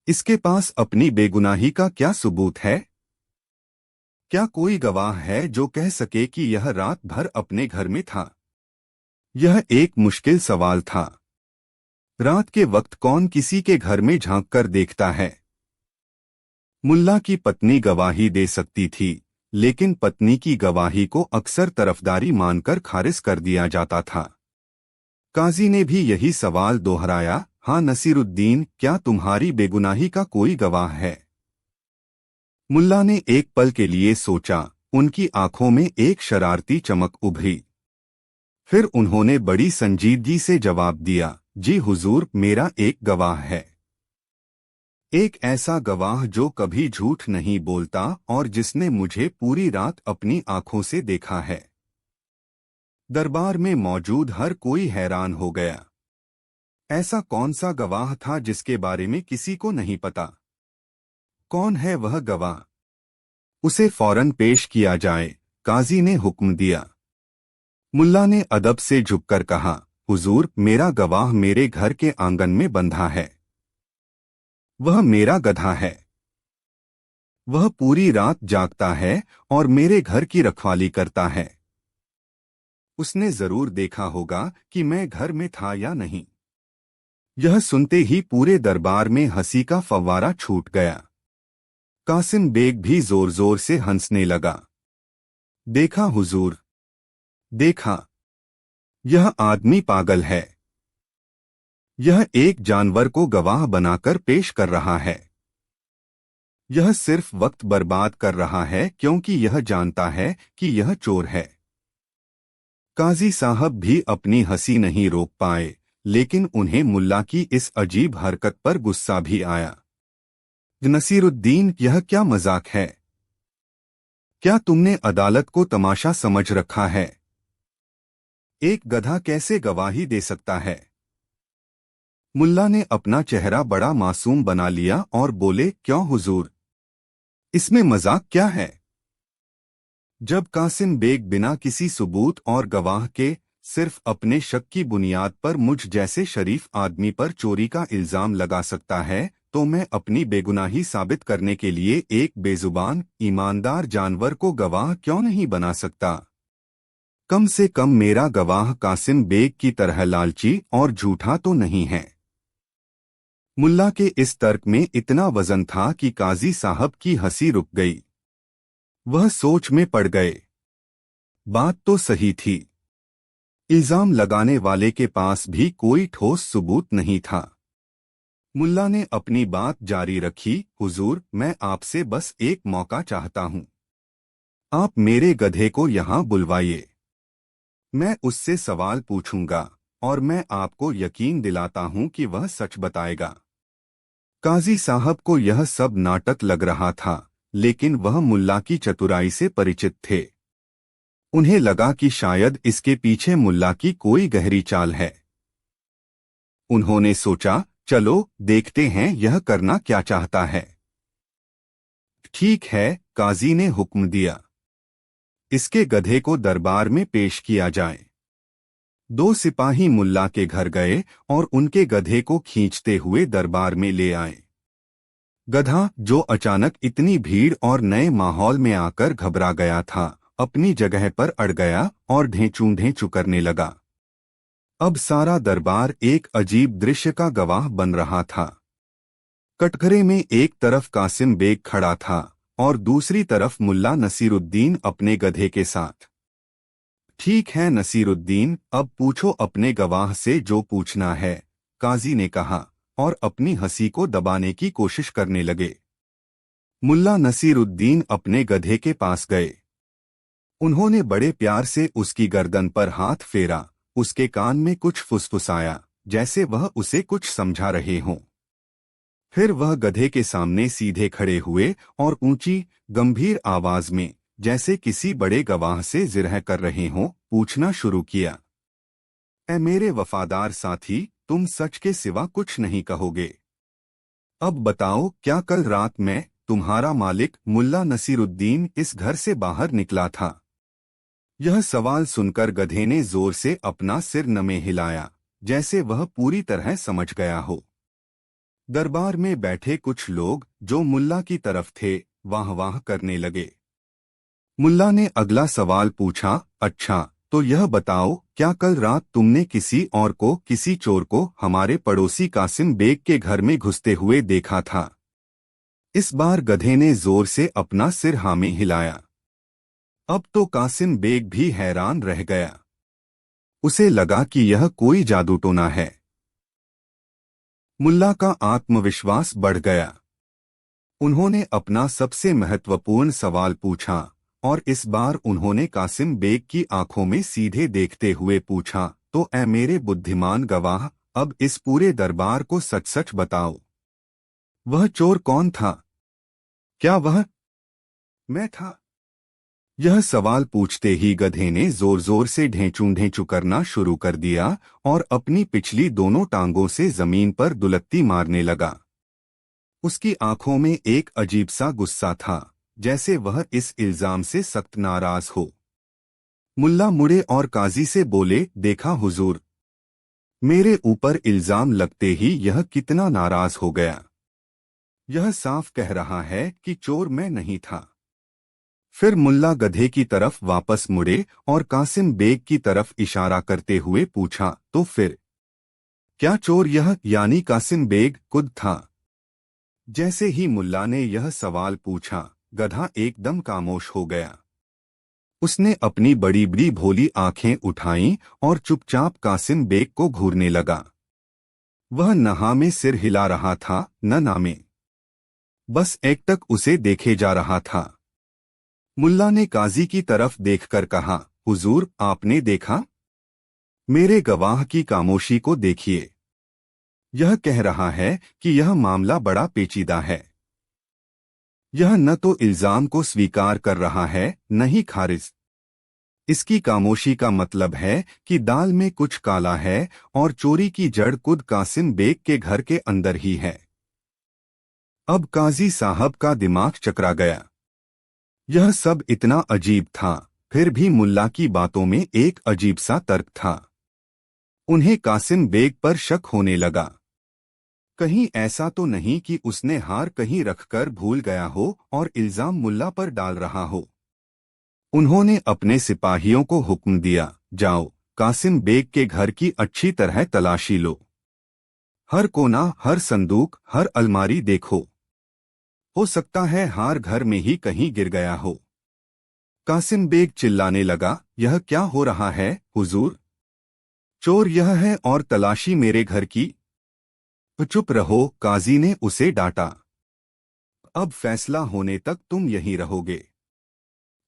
इसके पास अपनी बेगुनाही का क्या सबूत है? क्या कोई गवाह है जो कह सके कि यह रात भर अपने घर में था? यह एक मुश्किल सवाल था। रात के वक्त कौन किसी के घर में झांक कर देखता है? मुल्ला की पत्नी गवाही दे सकती थी, लेकिन पत्नी की गवाही को अक्सर तरफदारी मानकर खारिज कर दिया जाता था। काजी ने भी यही सवाल दोहराया, हाँ नसीरुद्दीन, क्या तुम्हारी बेगुनाही का कोई गवाह है? मुल्ला ने एक पल के लिए सोचा, उनकी आंखों में एक शरारती चमक उभरी। फिर उन्होंने बड़ी संजीदगी से जवाब दिया, जी हुजूर, मेरा एक गवाह है। एक ऐसा गवाह जो कभी झूठ नहीं बोलता और जिसने मुझे पूरी रात अपनी आंखों से देखा है। दरबार में मौजूद हर कोई हैरान हो गया। ऐसा कौन सा गवाह था जिसके बारे में किसी को नहीं पता? कौन है वह गवाह? उसे फौरन पेश किया जाए, काजी ने हुक्म दिया। मुल्ला ने अदब से झुककर कहा, हुजूर, मेरा गवाह मेरे घर के आंगन में बंधा है। वह मेरा गधा है। वह पूरी रात जागता है और मेरे घर की रखवाली करता है। उसने जरूर देखा होगा कि मैं घर में था या नहीं। यह सुनते ही पूरे दरबार में हंसी का फव्वारा छूट गया। कासिम बेग भी जोर जोर से हंसने लगा। देखा हुजूर, देखा, यह आदमी पागल है। यह एक जानवर को गवाह बनाकर पेश कर रहा है। यह सिर्फ वक्त बर्बाद कर रहा है क्योंकि यह जानता है कि यह चोर है। काजी साहब भी अपनी हंसी नहीं रोक पाए, लेकिन उन्हें मुल्ला की इस अजीब हरकत पर गुस्सा भी आया। नसीरुद्दीन, यह क्या मजाक है? क्या तुमने अदालत को तमाशा समझ रखा है? एक गधा कैसे गवाही दे सकता है? मुल्ला ने अपना चेहरा बड़ा मासूम बना लिया और बोले, क्यों हुजूर, इसमें मजाक क्या है? जब कासिम बेग बिना किसी सबूत और गवाह के सिर्फ अपने शक की बुनियाद पर मुझ जैसे शरीफ आदमी पर चोरी का इल्जाम लगा सकता है, तो मैं अपनी बेगुनाही साबित करने के लिए एक बेजुबान, ईमानदार जानवर को गवाह क्यों नहीं बना सकता? कम से कम मेरा गवाह कासिम बेग की तरह लालची और झूठा तो नहीं है। मुल्ला के इस तर्क में इतना वजन था कि काजी साहब की हंसी रुक गई। वह सोच में पड़ गए। बात तो सही थी। इल्जाम लगाने वाले के पास भी कोई ठोस सबूत नहीं था। मुल्ला ने अपनी बात जारी रखी, हुजूर, मैं आपसे बस एक मौका चाहता हूं। आप मेरे गधे को यहां बुलवाइए। मैं उससे सवाल पूछूंगा और मैं आपको यकीन दिलाता हूं कि वह सच बताएगा। काजी साहब को यह सब नाटक लग रहा था, लेकिन वह मुल्ला की चतुराई से परिचित थे। उन्हें लगा कि शायद इसके पीछे मुल्ला की कोई गहरी चाल है। उन्होंने सोचा, चलो देखते हैं यह करना क्या चाहता है। ठीक है, काजी ने हुक्म दिया। इसके गधे को दरबार में पेश किया जाए। 2 सिपाही मुल्ला के घर गए और उनके गधे को खींचते हुए दरबार में ले आए। गधा, जो अचानक इतनी भीड़ और नए माहौल में आकर घबरा गया था, अपनी जगह पर अड़ गया और ढेंचू ढेंचू करने लगा। अब सारा दरबार एक अजीब दृश्य का गवाह बन रहा था। कटघरे में एक तरफ कासिम बेग खड़ा था और दूसरी तरफ मुल्ला नसीरुद्दीन अपने गधे के साथ। ठीक है नसीरुद्दीन, अब पूछो अपने गवाह से जो पूछना है, काजी ने कहा और अपनी हंसी को दबाने की कोशिश करने लगे। मुल्ला नसीरुद्दीन अपने गधे के पास गए। उन्होंने बड़े प्यार से उसकी गर्दन पर हाथ फेरा, उसके कान में कुछ फुसफुसाया, जैसे वह उसे कुछ समझा रहे हों। फिर वह गधे के सामने सीधे खड़े हुए और ऊंची, गंभीर आवाज में, जैसे किसी बड़े गवाह से जिरह कर रहे हों, पूछना शुरू किया। ऐ मेरे वफादार साथी, तुम सच के सिवा कुछ नहीं कहोगे। अब बताओ, क्या कल रात में तुम्हारा मालिक मुल्ला नसीरुद्दीन इस घर से बाहर निकला था? यह सवाल सुनकर गधे ने जोर से अपना सिर नमे हिलाया, जैसे वह पूरी तरह समझ गया हो। दरबार में बैठे कुछ लोग जो मुल्ला की तरफ थे, वाह वाह करने लगे। मुल्ला ने अगला सवाल पूछा, अच्छा, तो यह बताओ, क्या कल रात तुमने किसी चोर को हमारे पड़ोसी कासिम बेग के घर में घुसते हुए देखा था? इस बार गधे ने जोर से अपना सिर हाँ में हिलाया। अब तो कासिम बेग भी हैरान रह गया। उसे लगा कि यह कोई जादूटोना है। मुल्ला का आत्मविश्वास बढ़ गया। उन्होंने अपना सबसे महत्वपूर्ण सवाल पूछा और इस बार उन्होंने कासिम बेग की आंखों में सीधे देखते हुए पूछा, तो ऐ मेरे बुद्धिमान गवाह, अब इस पूरे दरबार को सच सच बताओ। वह चोर कौन था? क्या वह मैं था? यह सवाल पूछते ही गधे ने जोर जोर से ढेंचू ढेंचू करना शुरू कर दिया और अपनी पिछली दोनों टांगों से जमीन पर दुलत्ती मारने लगा। उसकी आंखों में एक अजीब सा गुस्सा था, जैसे वह इस इल्जाम से सख्त नाराज हो। मुल्ला मुड़े और काजी से बोले, देखा हुजूर, मेरे ऊपर इल्जाम लगते ही यह कितना नाराज हो गया। यह साफ कह रहा है कि चोर मैं नहीं था। फिर मुल्ला गधे की तरफ वापस मुड़े और कासिम बेग की तरफ इशारा करते हुए पूछा, तो फिर क्या चोर यह यानी कासिम बेग खुद था? जैसे ही मुल्ला ने यह सवाल पूछा, गधा एकदम खामोश हो गया। उसने अपनी बड़ी बड़ी भोली आंखें उठाईं और चुपचाप कासिम बेग को घूरने लगा। वह न हाँ में सिर हिला रहा था, न ना में। बस एकटक उसे देखे जा रहा था। मुल्ला ने काजी की तरफ देखकर कहा, हुजूर, आपने देखा? मेरे गवाह की खामोशी को देखिए। यह कह रहा है कि यह मामला बड़ा पेचीदा है। यह न तो इल्जाम को स्वीकार कर रहा है, न ही खारिज। इसकी खामोशी का मतलब है कि दाल में कुछ काला है और चोरी की जड़ खुद कासिम बेग के घर के अंदर ही है। अब काजी साहब का दिमाग चकरा गया। यह सब इतना अजीब था, फिर भी मुल्ला की बातों में एक अजीब सा तर्क था। उन्हें कासिम बेग पर शक होने लगा। कहीं ऐसा तो नहीं कि उसने हार कहीं रखकर भूल गया हो और इल्जाम मुल्ला पर डाल रहा हो। उन्होंने अपने सिपाहियों को हुक्म दिया, जाओ, कासिम बेग के घर की अच्छी तरह तलाशी लो। हर कोना, हर संदूक, हर अलमारी देखो। हो सकता है हार घर में ही कहीं गिर गया हो। कासिम बेग चिल्लाने लगा, यह क्या हो रहा है हुजूर? चोर यह है और तलाशी मेरे घर की? चुप रहो, काजी ने उसे डांटा। अब फैसला होने तक तुम यहीं रहोगे।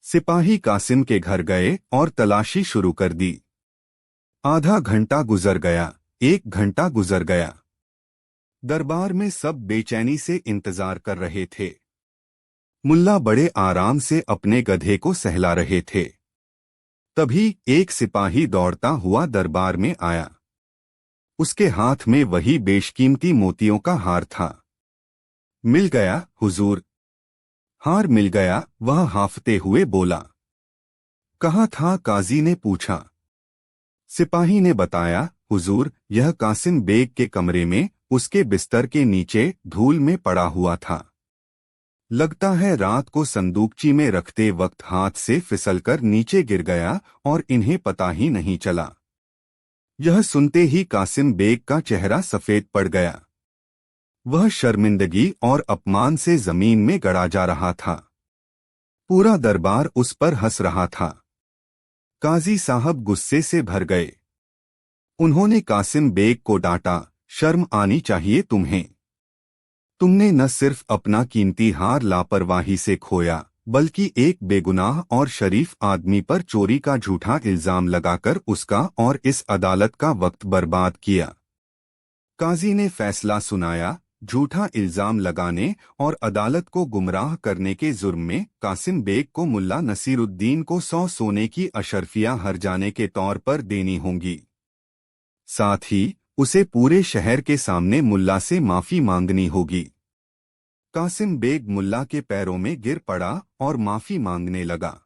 सिपाही कासिम के घर गए और तलाशी शुरू कर दी। आधा घंटा गुजर गया, 1 घंटा गुजर गया। दरबार में सब बेचैनी से इंतजार कर रहे थे। मुल्ला बड़े आराम से अपने गधे को सहला रहे थे। तभी एक सिपाही दौड़ता हुआ दरबार में आया। उसके हाथ में वही बेशकीमती मोतियों का हार था। मिल गया हुजूर। हार मिल गया, वह हांफते हुए बोला। कहाँ था? काजी ने पूछा। सिपाही ने बताया, हुजूर, यह कासिम बेग के कमरे में उसके बिस्तर के नीचे धूल में पड़ा हुआ था। लगता है रात को संदूकची में रखते वक्त हाथ से फिसलकर नीचे गिर गया और इन्हें पता ही नहीं चला। यह सुनते ही कासिम बेग का चेहरा सफेद पड़ गया। वह शर्मिंदगी और अपमान से जमीन में गड़ा जा रहा था। पूरा दरबार उस पर हंस रहा था। काजी साहब गुस्से से भर गए। उन्होंने कासिम बेग को डांटा, शर्म आनी चाहिए तुम्हें। तुमने न सिर्फ अपना कीमती हार लापरवाही से खोया, बल्कि एक बेगुनाह और शरीफ आदमी पर चोरी का झूठा इल्जाम लगाकर उसका और इस अदालत का वक्त बर्बाद किया। काजी ने फैसला सुनाया, झूठा इल्जाम लगाने और अदालत को गुमराह करने के जुर्म में कासिम बेग को मुल्ला नसीरुद्दीन को 100 सोने की अशर्फियां हर्जाने के तौर पर देनी होंगी। साथ ही उसे पूरे शहर के सामने मुल्ला से माफी मांगनी होगी। कासिम बेग मुल्ला के पैरों में गिर पड़ा और माफी मांगने लगा।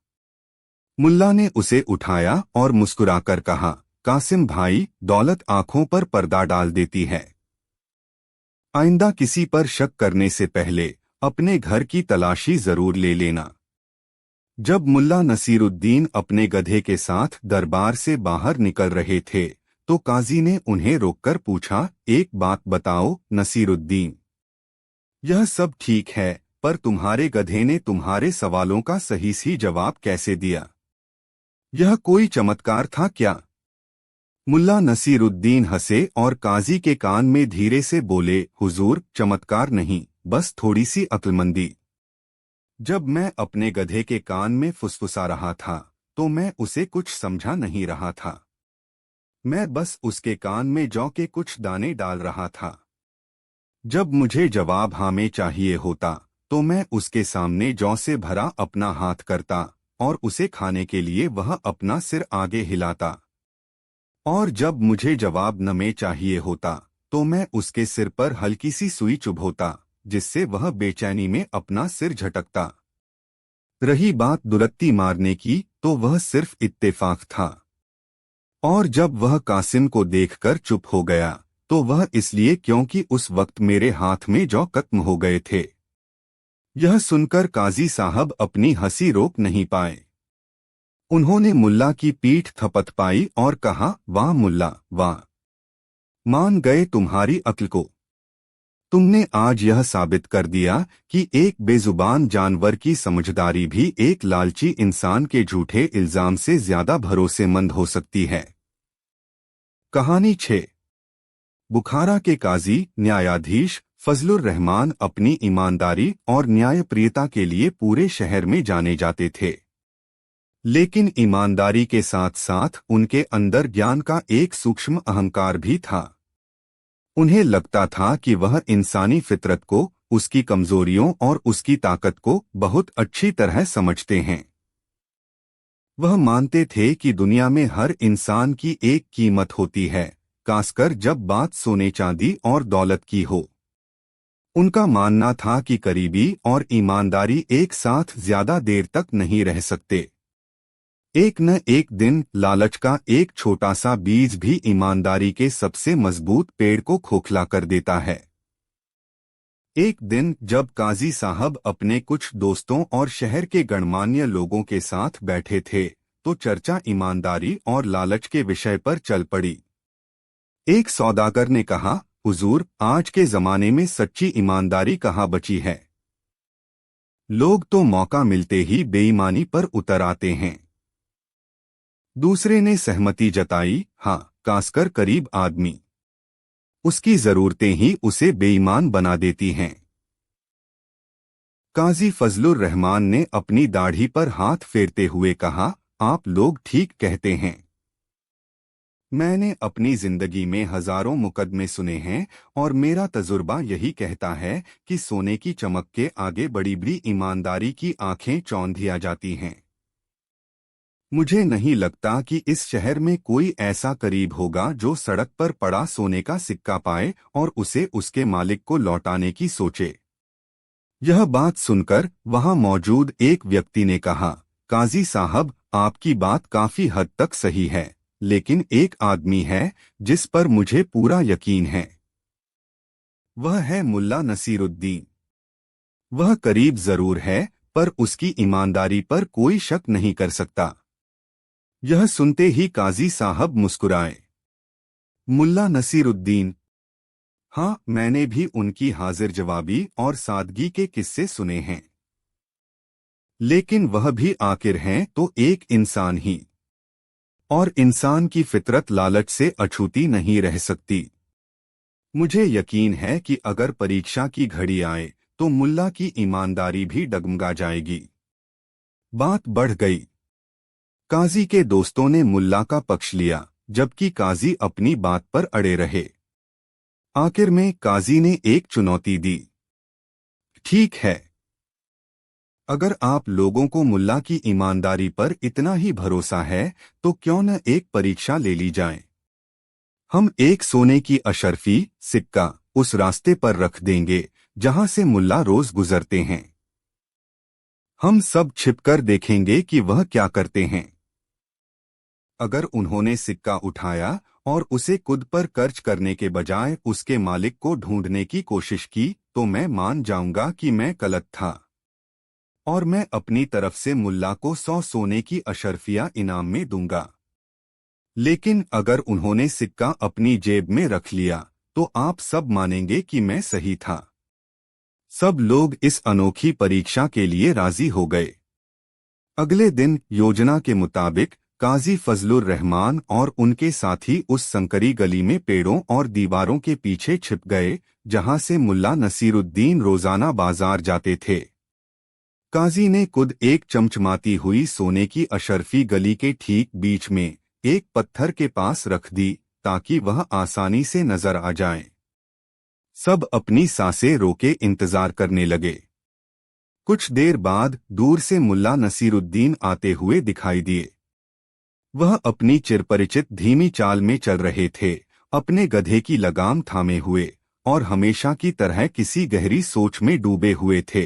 मुल्ला ने उसे उठाया और मुस्कुराकर कहा, कासिम भाई, दौलत आंखों पर पर्दा डाल देती है। आइंदा किसी पर शक करने से पहले अपने घर की तलाशी जरूर ले लेना। जब मुल्ला नसीरुद्दीन अपने गधे के साथ दरबार से बाहर निकल रहे थे, तो काजी ने उन्हें रोककर पूछा, एक बात बताओ नसीरुद्दीन, यह सब ठीक है, पर तुम्हारे गधे ने तुम्हारे सवालों का सही जवाब कैसे दिया? यह कोई चमत्कार था क्या? मुल्ला नसीरुद्दीन हंसे और काजी के कान में धीरे से बोले, हुजूर, चमत्कार नहीं, बस थोड़ी सी अक्लमंदी। जब मैं अपने गधे के कान में फुसफुसा रहा था, तो मैं उसे कुछ समझा नहीं रहा था। मैं बस उसके कान में जौ के कुछ दाने डाल रहा था। जब मुझे जवाब हाँ में चाहिए होता, तो मैं उसके सामने जौ से भरा अपना हाथ करता और उसे खाने के लिए वह अपना सिर आगे हिलाता। और जब मुझे जवाब न में चाहिए होता, तो मैं उसके सिर पर हल्की सी सुई चुभोता, जिससे वह बेचैनी में अपना सिर झटकता। रही बात दुलत्ती मारने की, तो वह सिर्फ इत्तेफाक था। और जब वह कासिम को देखकर चुप हो गया, तो वह इसलिए क्योंकि उस वक्त मेरे हाथ में जौ खत्म हो गए थे। यह सुनकर काजी साहब अपनी हंसी रोक नहीं पाए। उन्होंने मुल्ला की पीठ थपथपाई और कहा, वाह मुल्ला वाह, मान गए तुम्हारी अक्ल को। तुमने आज यह साबित कर दिया कि एक बेजुबान जानवर की समझदारी भी एक लालची इंसान के झूठे इल्जाम से ज्यादा भरोसेमंद हो सकती है। कहानी 6। बुखारा के काजी न्यायाधीश फजलुर रहमान अपनी ईमानदारी और न्यायप्रियता के लिए पूरे शहर में जाने जाते थे। लेकिन ईमानदारी के साथ साथ उनके अंदर ज्ञान का एक सूक्ष्म अहंकार भी था। उन्हें लगता था कि वह इंसानी फितरत को, उसकी कमजोरियों और उसकी ताकत को बहुत अच्छी तरह समझते हैं। वह मानते थे कि दुनिया में हर इंसान की एक कीमत होती है, खासकर जब बात सोने चांदी और दौलत की हो। उनका मानना था कि करीबी और ईमानदारी एक साथ ज्यादा देर तक नहीं रह सकते। एक न एक दिन लालच का एक छोटा सा बीज भी ईमानदारी के सबसे मजबूत पेड़ को खोखला कर देता है। एक दिन जब काजी साहब अपने कुछ दोस्तों और शहर के गणमान्य लोगों के साथ बैठे थे, तो चर्चा ईमानदारी और लालच के विषय पर चल पड़ी। एक सौदागर ने कहा, हुजूर, आज के जमाने में सच्ची ईमानदारी कहाँ बची है। लोग तो मौका मिलते ही बेईमानी पर उतर आते हैं। दूसरे ने सहमति जताई, हाँ, खासकर करीब आदमी, उसकी जरूरतें ही उसे बेईमान बना देती हैं। काजी फजलुर रहमान ने अपनी दाढ़ी पर हाथ फेरते हुए कहा, आप लोग ठीक कहते हैं। मैंने अपनी जिंदगी में हजारों मुकदमे सुने हैं और मेरा तजुर्बा यही कहता है कि सोने की चमक के आगे बड़ी बड़ी ईमानदारी की आंखें चौंधिया जाती हैं। मुझे नहीं लगता कि इस शहर में कोई ऐसा करीब होगा जो सड़क पर पड़ा सोने का सिक्का पाए और उसे उसके मालिक को लौटाने की सोचे। यह बात सुनकर वहां मौजूद एक व्यक्ति ने कहा, काजी साहब, आपकी बात काफी हद तक सही है, लेकिन एक आदमी है जिस पर मुझे पूरा यकीन है। वह है मुल्ला नसीरुद्दीन। वह करीब जरूर है, पर उसकी ईमानदारी पर कोई शक नहीं कर सकता। यह सुनते ही काजी साहब मुस्कुराए। मुल्ला नसीरुद्दीन? हाँ, मैंने भी उनकी हाजिर जवाबी और सादगी के किस्से सुने हैं। लेकिन वह भी आखिर हैं तो एक इंसान ही, और इंसान की फितरत लालच से अछूती नहीं रह सकती। मुझे यकीन है कि अगर परीक्षा की घड़ी आए तो मुल्ला की ईमानदारी भी डगमगा जाएगी। बात बढ़ गई। काजी के दोस्तों ने मुल्ला का पक्ष लिया, जबकि काजी अपनी बात पर अड़े रहे। आखिर में काजी ने एक चुनौती दी। ठीक है, अगर आप लोगों को मुल्ला की ईमानदारी पर इतना ही भरोसा है तो क्यों न एक परीक्षा ले ली जाए। हम एक सोने की अशर्फी सिक्का उस रास्ते पर रख देंगे जहां से मुल्ला रोज गुजरते हैं। हम सब छिपकर देखेंगे कि वह क्या करते हैं। अगर उन्होंने सिक्का उठाया और उसे खुद पर खर्च करने के बजाय उसके मालिक को ढूंढने की कोशिश की, तो मैं मान जाऊंगा कि मैं गलत था और मैं अपनी तरफ से मुल्ला को 100 सोने की अशर्फिया इनाम में दूंगा। लेकिन अगर उन्होंने सिक्का अपनी जेब में रख लिया तो आप सब मानेंगे कि मैं सही था। सब लोग इस अनोखी परीक्षा के लिए राजी हो गए। अगले दिन योजना के मुताबिक काजी फजलुर रहमान और उनके साथी उस संकरी गली में पेड़ों और दीवारों के पीछे छिप गए जहां से मुल्ला नसीरुद्दीन रोजाना बाजार जाते थे। काजी ने खुद एक चमचमाती हुई सोने की अशर्फी गली के ठीक बीच में एक पत्थर के पास रख दी ताकि वह आसानी से नजर आ जाए। सब अपनी सांसें रोके इंतजार करने लगे। कुछ देर बाद दूर से मुल्ला नसीरुद्दीन आते हुए दिखाई दिए। वह अपनी चिरपरिचित धीमी चाल में चल रहे थे, अपने गधे की लगाम थामे हुए और हमेशा की तरह किसी गहरी सोच में डूबे हुए थे।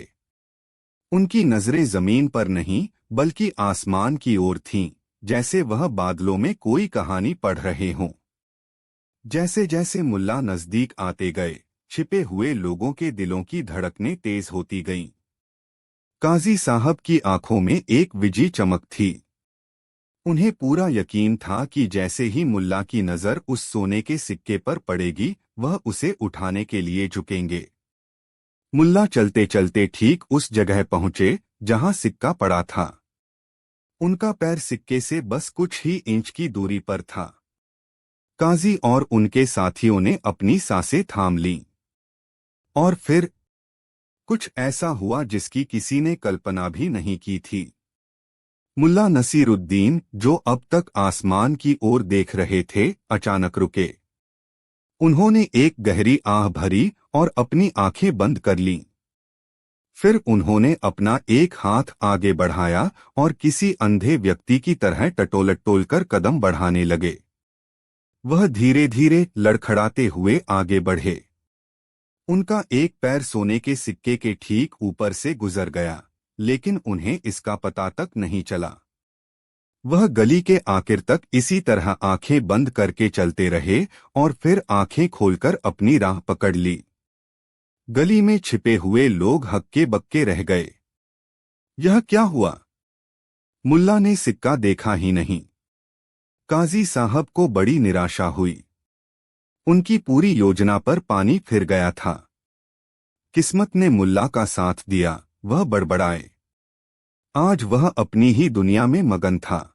उनकी नजरें जमीन पर नहीं बल्कि आसमान की ओर थीं, जैसे वह बादलों में कोई कहानी पढ़ रहे हों। जैसे जैसे मुल्ला नजदीक आते गए, छिपे हुए लोगों के दिलों की धड़कनें तेज होती गईं। काजी साहब की आंखों में एक विजी चमक थी। उन्हें पूरा यकीन था कि जैसे ही मुल्ला की नजर उस सोने के सिक्के पर पड़ेगी, वह उसे उठाने के लिए झुकेंगे। मुल्ला चलते चलते ठीक उस जगह पहुंचे जहां सिक्का पड़ा था। उनका पैर सिक्के से बस कुछ ही इंच की दूरी पर था। काजी और उनके साथियों ने अपनी सांसें थाम लीं। और फिर कुछ ऐसा हुआ जिसकी किसी ने कल्पना भी नहीं की थी। मुल्ला नसीरुद्दीन, जो अब तक आसमान की ओर देख रहे थे, अचानक रुके। उन्होंने एक गहरी आह भरी और अपनी आंखें बंद कर लीं। फिर उन्होंने अपना एक हाथ आगे बढ़ाया और किसी अंधे व्यक्ति की तरह टटोल कर कदम बढ़ाने लगे। वह धीरे धीरे लड़खड़ाते हुए आगे बढ़े। उनका एक पैर सोने के सिक्के के ठीक ऊपर से गुजर गया, लेकिन उन्हें इसका पता तक नहीं चला। वह गली के आखिर तक इसी तरह आंखें बंद करके चलते रहे और फिर आंखें खोलकर अपनी राह पकड़ ली। गली में छिपे हुए लोग हक्के बक्के रह गए। यह क्या हुआ? मुल्ला ने सिक्का देखा ही नहीं। काजी साहब को बड़ी निराशा हुई। उनकी पूरी योजना पर पानी फिर गया था। किस्मत ने मुल्ला का साथ दिया, वह बड़बड़ाए। आज वह अपनी ही दुनिया में मगन था।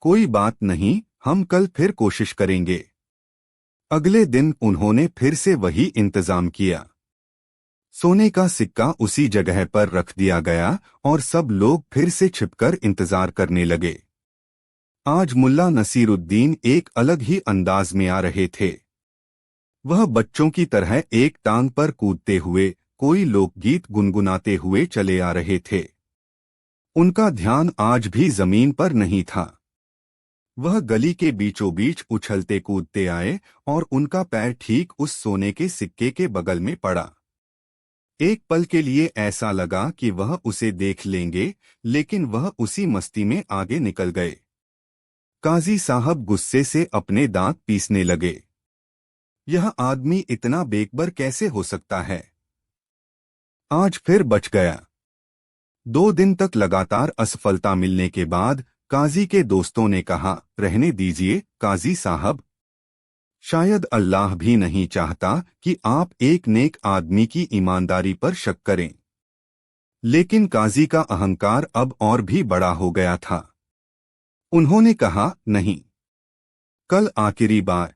कोई बात नहीं, हम कल फिर कोशिश करेंगे। अगले दिन उन्होंने फिर से वही इंतजाम किया। सोने का सिक्का उसी जगह पर रख दिया गया और सब लोग फिर से छिपकर इंतजार करने लगे। आज मुल्ला नसीरुद्दीन एक अलग ही अंदाज में आ रहे थे। वह बच्चों की तरह एक टांग पर कूदते हुए, कोई लोकगीत गुनगुनाते हुए चले आ रहे थे। उनका ध्यान आज भी जमीन पर नहीं था। वह गली के बीचों बीच उछलते कूदते आए और उनका पैर ठीक उस सोने के सिक्के के बगल में पड़ा। एक पल के लिए ऐसा लगा कि वह उसे देख लेंगे, लेकिन वह उसी मस्ती में आगे निकल गए। काजी साहब गुस्से से अपने दांत पीसने लगे। यह आदमी इतना बेखबर कैसे हो सकता है? आज फिर बच गया। 2 दिन तक लगातार असफलता मिलने के बाद काजी के दोस्तों ने कहा, रहने दीजिए काजी साहब। शायद अल्लाह भी नहीं चाहता कि आप एक नेक आदमी की ईमानदारी पर शक करें। लेकिन काजी का अहंकार अब और भी बड़ा हो गया था। उन्होंने कहा, नहीं, कल आखिरी बार।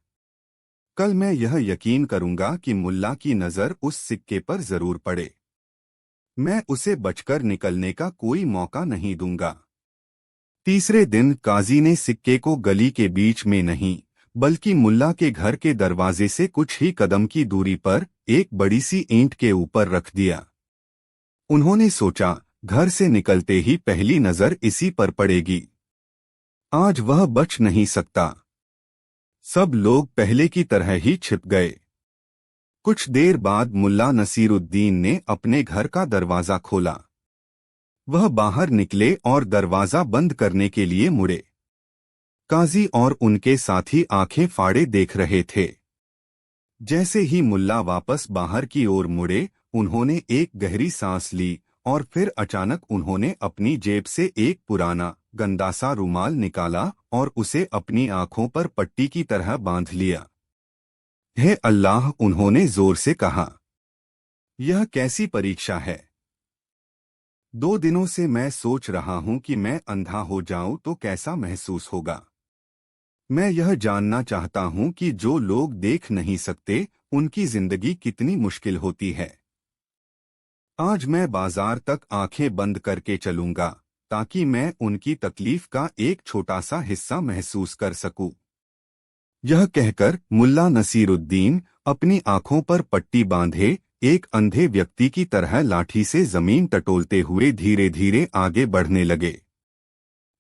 कल मैं यह यकीन करूंगा कि मुल्ला की नजर उस सिक्के पर जरूर पड़े। मैं उसे बचकर निकलने का कोई मौका नहीं दूंगा। तीसरे दिन काजी ने सिक्के को गली के बीच में नहीं, बल्कि मुल्ला के घर के दरवाजे से कुछ ही कदम की दूरी पर एक बड़ी सी ईंट के ऊपर रख दिया। उन्होंने सोचा, घर से निकलते ही पहली नजर इसी पर पड़ेगी। आज वह बच नहीं सकता। सब लोग पहले की तरह ही छिप गए। कुछ देर बाद मुल्ला नसीरुद्दीन ने अपने घर का दरवाजा खोला। वह बाहर निकले और दरवाजा बंद करने के लिए मुड़े। काजी और उनके साथी आंखें फाड़े देख रहे थे। जैसे ही मुल्ला वापस बाहर की ओर मुड़े, उन्होंने एक गहरी सांस ली और फिर अचानक उन्होंने अपनी जेब से एक पुराना गंदा सा रुमाल निकाला और उसे अपनी आंखों पर पट्टी की तरह बांध लिया। हे अल्लाह, उन्होंने जोर से कहा। यह कैसी परीक्षा है? 2 दिनों से मैं सोच रहा हूं कि मैं अंधा हो जाऊं तो कैसा महसूस होगा। मैं यह जानना चाहता हूं कि जो लोग देख नहीं सकते, उनकी जिंदगी कितनी मुश्किल होती है। आज मैं बाजार तक आंखें बंद करके चलूंगा, ताकि मैं उनकी तकलीफ का एक छोटा सा हिस्सा महसूस कर सकूं। यह कहकर मुल्ला नसीरुद्दीन अपनी आंखों पर पट्टी बांधे एक अंधे व्यक्ति की तरह लाठी से जमीन टटोलते हुए धीरे धीरे आगे बढ़ने लगे।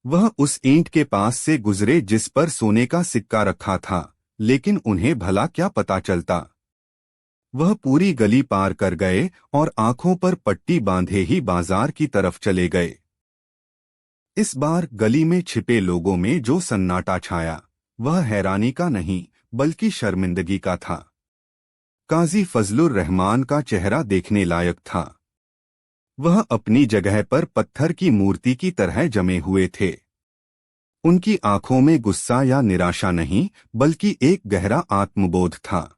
वह उस ईंट के पास से गुजरे जिस पर सोने का सिक्का रखा था, लेकिन उन्हें भला क्या पता चलता। वह पूरी गली पार कर गए और आंखों पर पट्टी बांधे ही बाजार की तरफ चले गए। इस बार गली में छिपे लोगों में जो सन्नाटा छाया वह हैरानी का नहीं बल्कि शर्मिंदगी का था। काजी फजलुर रहमान का चेहरा देखने लायक था। वह अपनी जगह पर पत्थर की मूर्ति की तरह जमे हुए थे। उनकी आंखों में गुस्सा या निराशा नहीं बल्कि एक गहरा आत्मबोध था।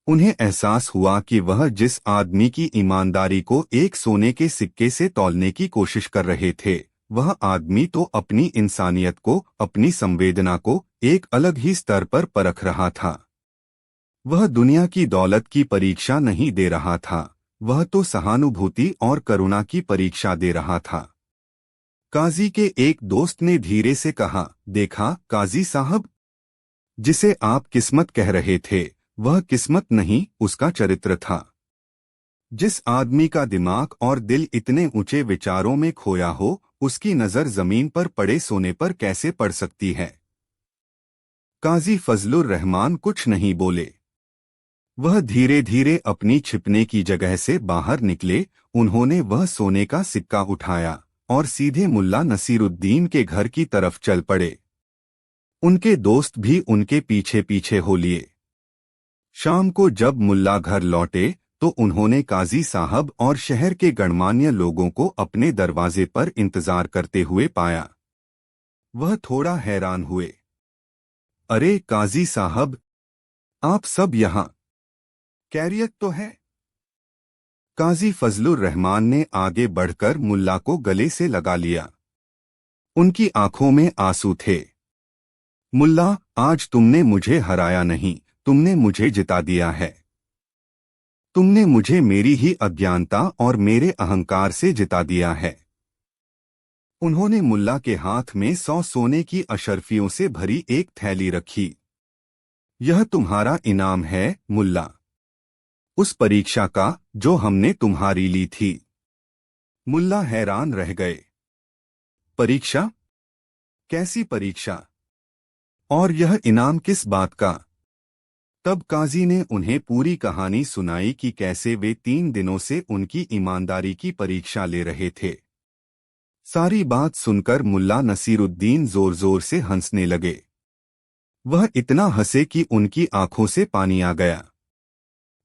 उन्हें एहसास हुआ कि वह जिस आदमी की ईमानदारी को एक सोने के सिक्के से तौलने की कोशिश कर रहे थे वह आदमी तो अपनी इंसानियत को, अपनी संवेदना को एक अलग ही स्तर पर परख रहा था। वह दुनिया की दौलत की परीक्षा नहीं दे रहा था, वह तो सहानुभूति और करुणा की परीक्षा दे रहा था। काजी के एक दोस्त ने धीरे से कहा, देखा काजी साहब, जिसे आप किस्मत कह रहे थे वह किस्मत नहीं उसका चरित्र था। जिस आदमी का दिमाग और दिल इतने ऊंचे विचारों में खोया हो उसकी नजर जमीन पर पड़े सोने पर कैसे पड़ सकती है। काजी फजलुर रहमान कुछ नहीं बोले। वह धीरे धीरे अपनी छिपने की जगह से बाहर निकले। उन्होंने वह सोने का सिक्का उठाया और सीधे मुल्ला नसीरुद्दीन के घर की तरफ चल पड़े। उनके दोस्त भी उनके पीछे पीछे हो लिए। शाम को जब मुल्ला घर लौटे तो उन्होंने काजी साहब और शहर के गणमान्य लोगों को अपने दरवाजे पर इंतजार करते हुए पाया। वह थोड़ा हैरान हुए। अरे काजी साहब, आप सब यहाँ, खैरियत तो है? काजी फजलुर रहमान ने आगे बढ़कर मुल्ला को गले से लगा लिया। उनकी आंखों में आंसू थे। मुल्ला, आज तुमने मुझे हराया नहीं, तुमने मुझे जिता दिया है। तुमने मुझे मेरी ही अज्ञानता और मेरे अहंकार से जिता दिया है। उन्होंने मुल्ला के हाथ में 100 सोने की अशर्फियों से भरी एक थैली रखी। यह तुम्हारा इनाम है मुल्ला, उस परीक्षा का जो हमने तुम्हारी ली थी। मुल्ला हैरान रह गए। परीक्षा? कैसी परीक्षा? और यह इनाम किस बात का? तब काजी ने उन्हें पूरी कहानी सुनाई कि कैसे वे 3 दिनों से उनकी ईमानदारी की परीक्षा ले रहे थे। सारी बात सुनकर मुल्ला नसीरुद्दीन जोर जोर से हंसने लगे। वह इतना हंसे कि उनकी आंखों से पानी आ गया।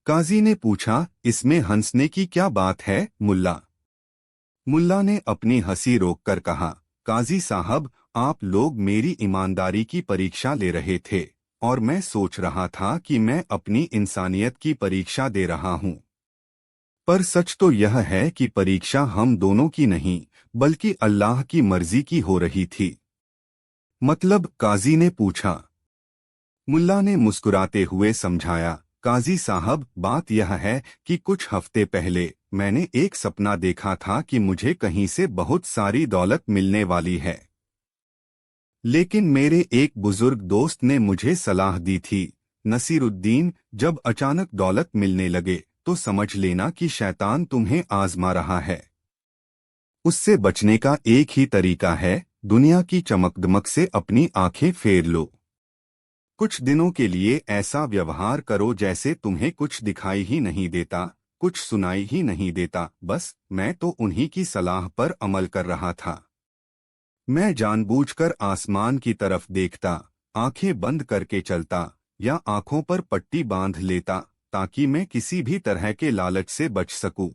काजी ने पूछा, इसमें हंसने की क्या बात है मुल्ला? मुल्ला ने अपनी हंसी रोककर कहा, काजी साहब, आप लोग मेरी ईमानदारी की परीक्षा ले रहे थे और मैं सोच रहा था कि मैं अपनी इंसानियत की परीक्षा दे रहा हूं। पर सच तो यह है कि परीक्षा हम दोनों की नहीं बल्कि अल्लाह की मर्जी की हो रही थी। मतलब? काजी ने पूछा। मुल्ला ने मुस्कुराते हुए समझाया, काजी साहब, बात यह है कि कुछ हफ्ते पहले मैंने एक सपना देखा था कि मुझे कहीं से बहुत सारी दौलत मिलने वाली है। लेकिन मेरे एक बुजुर्ग दोस्त ने मुझे सलाह दी थी, नसीरुद्दीन, जब अचानक दौलत मिलने लगे तो समझ लेना कि शैतान तुम्हें आजमा रहा है। उससे बचने का एक ही तरीका है, दुनिया की चमकदमक से अपनी आंखें फेर लो। कुछ दिनों के लिए ऐसा व्यवहार करो जैसे तुम्हें कुछ दिखाई ही नहीं देता, कुछ सुनाई ही नहीं देता। बस मैं तो उन्हीं की सलाह पर अमल कर रहा था। मैं जानबूझकर आसमान की तरफ देखता, आंखें बंद करके चलता या आंखों पर पट्टी बांध लेता ताकि मैं किसी भी तरह के लालच से बच सकूं।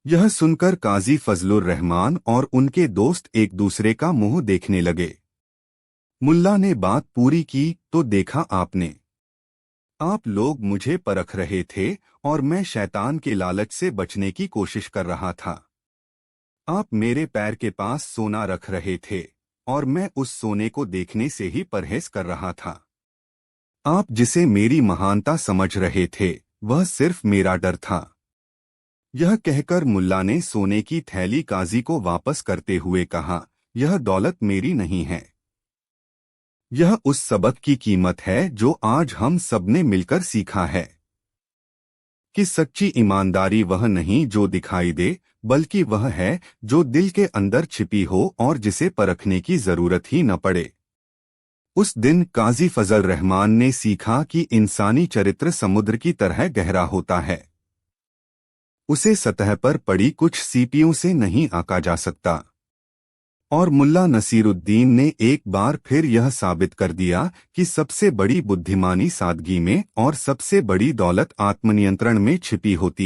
यह सुनकर काजी फजलुर रहमान और उनके दोस्त एक दूसरे का मुंह देखने लगे। मुल्ला ने बात पूरी की तो देखा आपने, आप लोग मुझे परख रहे थे और मैं शैतान के लालच से बचने की कोशिश कर रहा था। आप मेरे पैर के पास सोना रख रहे थे और मैं उस सोने को देखने से ही परहेज कर रहा था। आप जिसे मेरी महानता समझ रहे थे वह सिर्फ मेरा डर था। यह कहकर मुल्ला ने सोने की थैली काजी को वापस करते हुए कहा, यह दौलत मेरी नहीं है। यह उस सबक की कीमत है जो आज हम सबने मिलकर सीखा है कि सच्ची ईमानदारी वह नहीं जो दिखाई दे, बल्कि वह है जो दिल के अंदर छिपी हो और जिसे परखने की जरूरत ही न पड़े। उस दिन काजी फजल रहमान ने सीखा कि इंसानी चरित्र समुद्र की तरह गहरा होता है। उसे सतह पर पड़ी कुछ सीपियों से नहीं आंका जा सकता। और मुल्ला नसीरुद्दीन ने एक बार फिर यह साबित कर दिया कि सबसे बड़ी बुद्धिमानी सादगी में और सबसे बड़ी दौलत आत्मनियंत्रण में छिपी होती है।